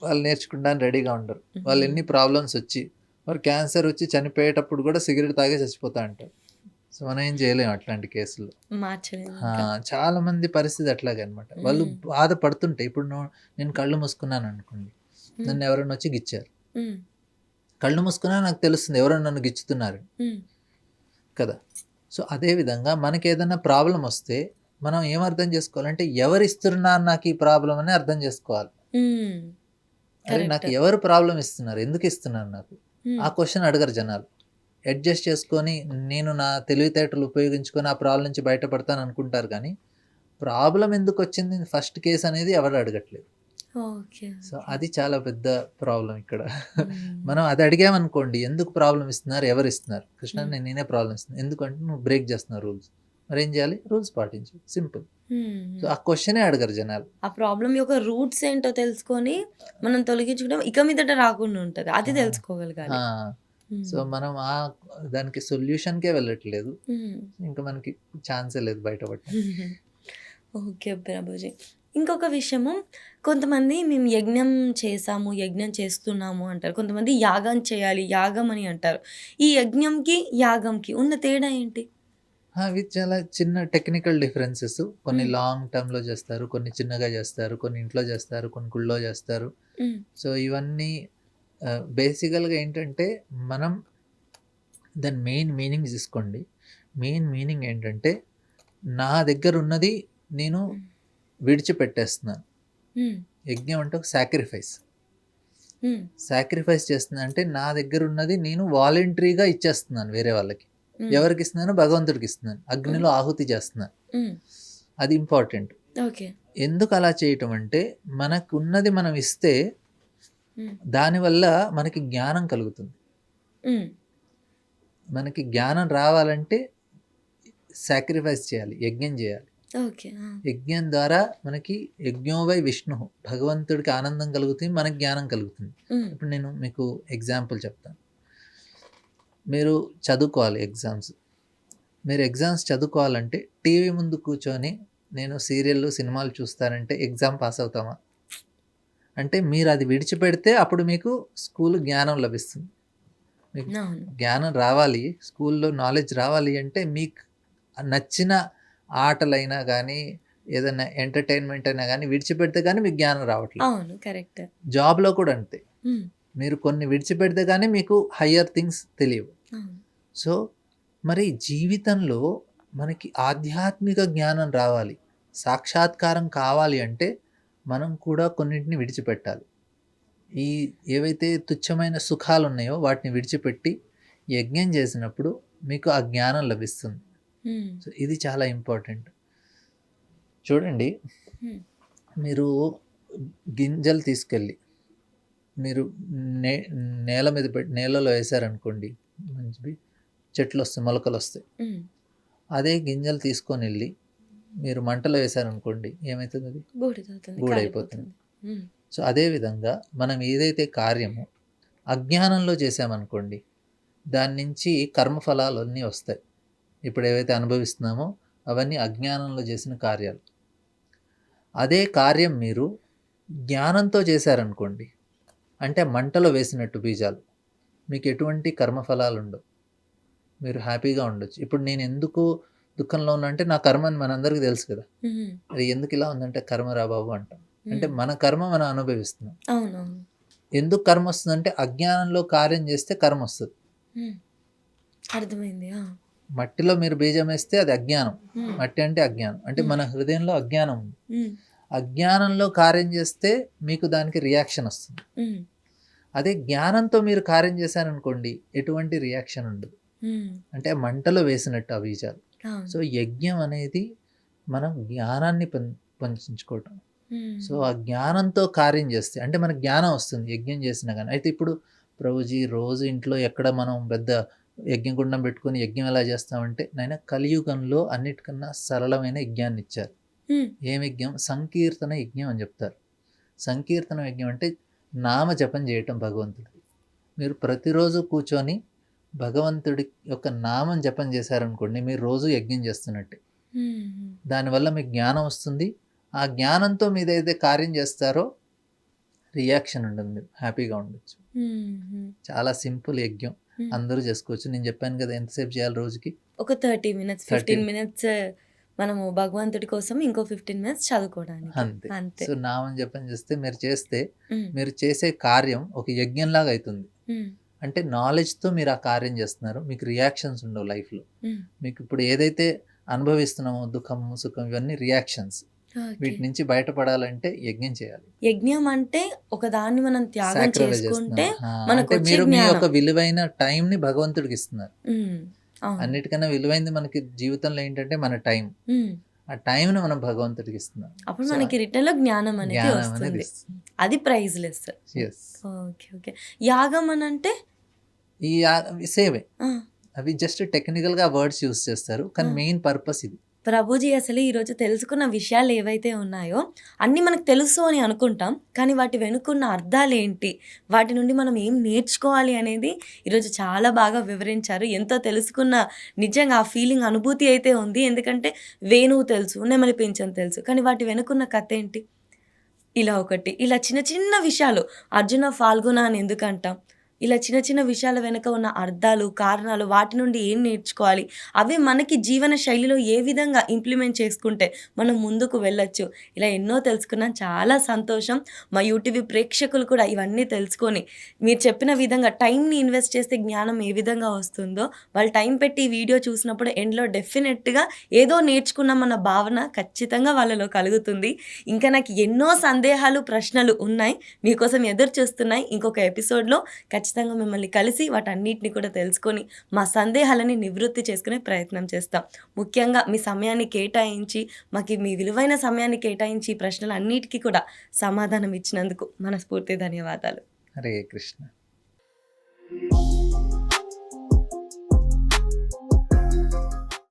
వాళ్ళు నేర్చుకుండానికి రెడీగా ఉండరు. వాళ్ళు ఎన్ని ప్రాబ్లమ్స్ వచ్చి, మరి క్యాన్సర్ వచ్చి చనిపోయేటప్పుడు కూడా సిగరెట్ తాగే చచ్చిపోతా అంటారు. సో మనం ఏం చేయలేం అట్లాంటి కేసుల్లో. మార్చలేము ఆ! ఇంకా. చాలా మంది పరిస్థితి అట్లాగే అనమాట. వాళ్ళు హ్మ్. బాధపడుతుంటే ఇప్పుడు నేను కళ్ళు మూసుకున్నాను అనుకోండి. హ్మ్. నన్ను ఎవరైనా వచ్చి గిచ్చారు. హ్మ్. కళ్ళు మూసుకున్నా నాకు తెలుస్తుంది ఎవరో నన్ను గిచ్చుతున్నారు హ్మ్. కదా! సో అదే విధంగా మనకేదన్నా ప్రాబ్లమ్ వస్తే మనం ఏం అర్థం చేసుకోవాలంటే ఎవరిస్తున్నారు నాకు ఈ ప్రాబ్లమ్ అని అర్థం చేసుకోవాలి. హ్మ్. అరే నాకు కరెక్ట్. ఎవరు ప్రాబ్లమ్ ఇస్తున్నారు? ఎందుకు ఇస్తున్నారు నాకు? ఆ హ్మ్. క్వెషన్ అడగరు జనాలు. అడ్జస్ట్ చేసుకొని నేను నా తెలివితేటలు ఉపయోగించుకొని ఆ ప్రాబ్లమ్ నుంచి బయటపడతాను అనుకుంటారు కానీ, ప్రాబ్లమ్ ఎందుకొచ్చింది ఫస్ట్ కేస్ అనేది ఎవరు అడగట్లేదు. ఓకే. So okay. అది చాలా పెద్ద ప్రాబ్లమ్ ఇక్కడ. హ్మ్. మనం అది అడిగామనుకోండి ఎందుకు ప్రాబ్లమ్ ఇస్తున్నారు? ఎవరు ఇస్తున్నారు? కృష్ణ హ్మ్. నేనే ప్రాబ్లమ్ ఇస్తున్నాను. ఎందుకంటే నువ్వు బ్రేక్ చేస్తున్నావు రూల్స్. మరేం చేయాలి? రూల్స్ పాటించు. సింపుల్. సో హ్మ్. ఆ క్వెషనే అడగరు జనాలు. ఆ ప్రాబ్లమ్ యొక్క రూట్స్ ఏంటో తెలుసుకొని మనం తొలగించుకుంటే ఇక మీదట రాకుండా ఉంటది. అది ఆ! తెలుసుకోగలగాలి. ఆ! సో హ్మ్. మనం దానికి సొల్యూషన్‌కే వెళ్ళట్లేదు. హ్మ్. ఇంకా మనకి ఛాన్సే లేదు బయటపడటానికి. ఓకే ప్రభుజీ. ఇంకొక విషయము కొంతమంది మేము యజ్ఞం చేసాము, యజ్ఞం చేస్తున్నాము అంటారు. కొంతమంది యాగం చేయాలి, యాగం అని అంటారు. ఈ యజ్ఞంకి, యాగంకి ఉన్న తేడా ఏంటి? అవి చాలా చిన్న టెక్నికల్ డిఫరెన్సెస్. కొన్ని హ్మ్. లాంగ్ టర్మ్‌లో చేస్తారు. కొన్ని చిన్నగా చేస్తారు. కొన్ని ఇంట్లో చేస్తారు. కొన్ని గుళ్ళో చేస్తారు. హ్మ్. సో ఇవన్నీ బేసికల్‌గా ఏంటంటే మనం దాని మెయిన్ మీనింగ్ తీసుకోండి. మెయిన్ మీనింగ్ ఏంటంటే నా దగ్గరున్నది నేను హ్మ్. విడిచిపెట్టేస్తున్నాను. హ్మ్. యజ్ఞం అంటే ఒక సాక్రిఫైస్. హ్మ్. సాక్రిఫైస్ చేస్తున్నా అంటే నా దగ్గరున్నది నేను వాలంటరీగా ఇచ్చేస్తున్నాను వేరే వాళ్ళకి. హ్మ్. ఎవరికిస్తున్నాను? భగవంతుడికిస్తున్నాను. హ్మ్. అగ్నిలో ఆహుతి చేస్తున్నాను. హ్మ్. అది ఇంపార్టెంట్. ఓకే. ఎందుకు అలా చేయటం అంటే మనకున్నది మనం ఇస్తే హ్మ్. దానివల్ల మనకి జ్ఞానం కలుగుతుంది. హ్మ్. మనకి జ్ఞానం రావాలంటే సాక్రిఫైస్ చేయాలి. యజ్ఞం చేయాలి. ఓకే. ఆ! యజ్ఞం ద్వారా మనకి యజ్ఞోవై విష్ణుః భగవంతుడికి ఆనందం కలుగుతుంది. మనకి జ్ఞానం కలుగుతుంది. హ్మ్. ఇప్పుడు నేను మీకు ఎగ్జాంపుల్ చెప్తాను. మీరు చదువుకోవాలి ఎగ్జామ్స్. మీరు ఎగ్జామ్స్ చదువుకోవాలంటే టీవీ ముందు కూర్చొని నేను సీరియల్‌లు, సినిమాలు చూస్తానంటే ఎగ్జామ్ పాస్ అవుతామా? అంటే మీరది విడిచిపెడితే అప్పుడు మీకు స్కూలు జ్ఞానం లభిస్తుంది. మీకు అవును. జ్ఞానం రావాలి, స్కూల్లో నాలెడ్జ్ రావాలి అంటే మీకు నచ్చిన ఆటలైనా గానీ, ఏదన్నా ఎంటర్‌టైన్‌మెంట్ అయినా గానీ విడిచిపెడితే గానీ మీకు జ్ఞానం రావట్లేదు. అవును. కరెక్ట్. జాబ్‌లో కూడా అంతే. హ్మ్. మీరు కొన్ని విడిచిపెడితే గానీ మీకు హయ్యర్ థింగ్స్ తెలియవు. అవును. సో, మరి జీవితంలో మనకి ఆధ్యాత్మిక జ్ఞానం రావాలి, సాక్షాత్కారం కావాలి అంటే మనం కూడా కొన్నిటిని విడిచిపెట్టాలి. ఈ ఏవైతే తుచ్చమైన సుఖాలున్నాయో వాటిని విడిచిపెట్టి యజ్ఞం చేసినప్పుడు మీకు ఆ జ్ఞానం లభిస్తుంది. హ్మ్. సో, ఇది చాలా ఇంపార్టెంట్. చూడండి, హ్మ్. మీరు గింజలు తీసుకెళ్ళి మీరు నే నేల మీద నేలలో వేశారనుకోండి మంచివి చెట్లొస్తాయి, మొలకలొస్తాయి. హ్మ్. అదే గింజలు తీసుకొనెళ్ళి మీరు మంటలో వేశారనుకోండి ఏమైతుందది? బూడిదవుతుంది. బూడైపోతుంది. కాలిపోతుంది. హ్మ్. సో, అదే విధంగా మనం ఏదైతే కార్యమో అజ్ఞానంలో చేశామనుకోండి, దాని నుంచి కర్మఫలాలన్నీ వస్తాయి. ఇప్పుడు ఏవైతే అనుభవిస్తున్నామో అవన్నీ అజ్ఞానంలో చేసిన కార్యాలు. అదే కార్యం మీరు జ్ఞానంతో చేశారనుకోండి, అంటే మంటలో వేసినట్టు బీజాలు. మీకు ఎటువంటి కర్మఫలాలుండవు. మీరు హ్యాపీగా ఉండొచ్చు. ఇప్పుడు నేనెందుకు దుఃఖంలో ఉన్నా అంటే నా కర్మ అని మనందరికీ తెలుసు కదా! హ్మ్. అది ఎందుకిలా ఉందంటే కర్మరా బాబు అంటాం. అంటే హ్మ్. మన కర్మ మనం అనుభవిస్తున్నాం. అవునవును. ఎందుకు కర్మొస్తుందంటే అజ్ఞానంలో కార్యం చేస్తే కర్మొస్తది. హ్మ్. అర్థమైంది. ఆ! మట్టిలో మీరు బీజమేస్తే అది అజ్ఞానం. హ్మ్. మట్టి అంటే అజ్ఞానం. అంటే హ్మ్. మన హృదయంలో అజ్ఞానం ఉంది. హ్మ్. అజ్ఞానంలో కార్యం చేస్తే మీకు దానికి రియాక్షన్ వస్తుంది. హ్మ్. అదే జ్ఞానంతో మీరు కార్యం చేశారనుకోండి ఎటువంటి రియాక్షన్ ఉండదు. హ్మ్. అంటే మంటలో వేసినట్టు ఆ బీజాలు. సో, అవును. యజ్ఞం అనేది మనం జ్ఞానాన్ని పంచించుకోవటం. సో, హ్మ్. ఆ జ్ఞానంతో కార్యం చేస్తే అంటే మనకు జ్ఞానం వస్తుంది యజ్ఞం చేసినా గాని. అయితే ఇప్పుడు ప్రభుజీ రోజు ఇంట్లో ఎక్కడ మనం పెద్ద యజ్ఞం కుండం పెట్టుకొని యజ్ఞం ఎలా చేస్తామంటే, నాయన కలియుగంలో అన్నిటికన్నా సరళమైన యజ్ఞాన్ని ఇచ్చారు. హ్మ్. ఏం యజ్ఞం? సంకీర్తన యజ్ఞం అని చెప్తారు. సంకీర్తన యజ్ఞం అంటే నామ జపం చేయటం భగవంతుడికి. మీరు ప్రతిరోజు కూర్చొని భగవంతుడి యొక్క నామం జపం చేశారనుకోండి, మీరు రోజు యజ్ఞం చేస్తున్నట్టే. హ్మ్. దానివల్ల మీకు జ్ఞానం వస్తుంది. ఆ జ్ఞానంతో మీదైతే కార్యం చేస్తారో రియాక్షన్ ఉండదు, మీరు హ్యాపీగా ఉండొచ్చు. హ్మ్. చాలా సింపుల్ యజ్ఞం, హ్మ్. అందరూ చేసుకోవచ్చు. నేను చెప్పాను కదా ఎంతసేపు చేయాలి రోజుకి. ఒక 30 మినిట్స్, 15 13 మినిట్స్ మనము భగవంతుడి కోసం, ఇంకో 15 మినిట్స్ చదువుకోవడానికి. అంతే. అంతే. సో నామం జపం చేస్తే మీరు చేస్తే హ్మ్. మీరు చేసే కార్యం ఒక యజ్ఞంలాగా అవుతుంది. హ్మ్. అంటే నాలెడ్జ్తో మీరు ఆ కార్యం చేస్తున్నారు. మీకు రియాక్షన్స్ ఉండవు లైఫ్లో. హ్మ్. మీకు ఇప్పుడు ఏదైతే అనుభవిస్తున్నామో దుఃఖము సుఖం ఇవన్నీ రియాక్షన్స్. ఓకే. వీటి నుంచి బయటపడాలంటే యజ్ఞం చేయాలి. యజ్ఞం అంటే ఒక దాన్ని మనం త్యాగం సాక్రిఫైస్ చేసుకుంటే చేస్తున్నాం. మనకు అంటే వచ్చే మీరు మీ జ్ఞానం. యొక్క విలువైన టైంని భగవంతుడికి ఇస్తున్నారు. హ్మ్. అవును. అన్నిటికన్నా విలువైంది మనకి జీవితంలో ఏంటంటే మన టైం. హ్మ్. ఆ టైంని మనం భగవంతుడికి ఇస్తున్నాం. అప్పుడు సో మనకి రిటర్న్‌లో జ్ఞానం అనేది జ్ఞానం అనేది వస్తుంది. ఇస్తుంది. అది ప్రైజ్‌లెస్. ఎస్. ఓకే. ఓకే. యాగం అనంటే ఈ సేవే. ఆ! అవి జస్ట్ టెక్నికల్గా వర్డ్స్ యూస్ చేస్తారు, కానీ ఆ! మెయిన్ పర్పస్ ఇది. ప్రభుజీ అసలు ఈరోజు తెలుసుకున్న విషయాలు ఏవైతే ఉన్నాయో అన్నీ మనకు తెలుసు అని అనుకుంటాం. కానీ వాటి వెనుకున్న అర్థాలేంటి? వాటి నుండి మనం ఏం నేర్చుకోవాలి అనేది ఈరోజు చాలా బాగా వివరించారు. ఎంతో తెలుసుకున్న నిజంగా ఆ ఫీలింగ్ అనుభూతి అయితే ఉంది. ఎందుకంటే వేణువు తెలుసు, నెమలి పించం తెలుసు. కానీ వాటి వెనుకున్న కథేంటి? ఇలా ఒకటి. ఇలా చిన్న చిన్న విషయాలు 'అర్జున ఫాల్గుణ' అని ఎందుకంటాం? ఇలా చిన్న చిన్న విషయాల వెనక ఉన్న అర్థాలు, కారణాలు వాటి నుండి ఏం నేర్చుకోవాలి? అవి మనకి జీవన శైలిలో ఏ విధంగా ఇంప్లిమెంట్ చేసుకుంటే మనం ముందుకు వెళ్ళొచ్చు? ఇలా ఎన్నో తెలుసుకున్నాను. చాలా సంతోషం. మా యూటీవీ ప్రేక్షకులు కూడా ఇవన్నీ తెలుసుకొని మీరు చెప్పిన విధంగా టైంని ఇన్వెస్ట్ చేస్తే జ్ఞానం ఏ విధంగా వస్తుందో, వాళ్ళు టైం పెట్టి ఈ వీడియో చూసినప్పుడు ఎండ్‌లో డెఫినెట్‌గా ఏదో నేర్చుకున్నామన్న భావన ఖచ్చితంగా వాళ్ళలో కలుగుతుంది. ఇంకా నాకు ఎన్నో సందేహాలు, ప్రశ్నలు ఉన్నాయి. మీకోసం ఎదురు చూస్తున్నాయి. ఇంకొక ఎపిసోడ్‌లో ఖచ్చితంగా మిమ్మల్ని కలిసి వాటన్నిటిని కూడా తెలుసుకొని, మా సందేహాలని నివృత్తి చేసుకునే ప్రయత్నం చేస్తాం. ముఖ్యంగా మీ సమయాన్ని కేటాయించి, మాకు మీ విలువైన సమయాన్ని కేటాయించి ఈ ప్రశ్నలన్నిటికీ కూడా సమాధానం ఇచ్చినందుకు మనస్ఫూర్తి ధన్యవాదాలు. హరే కృష్ణ.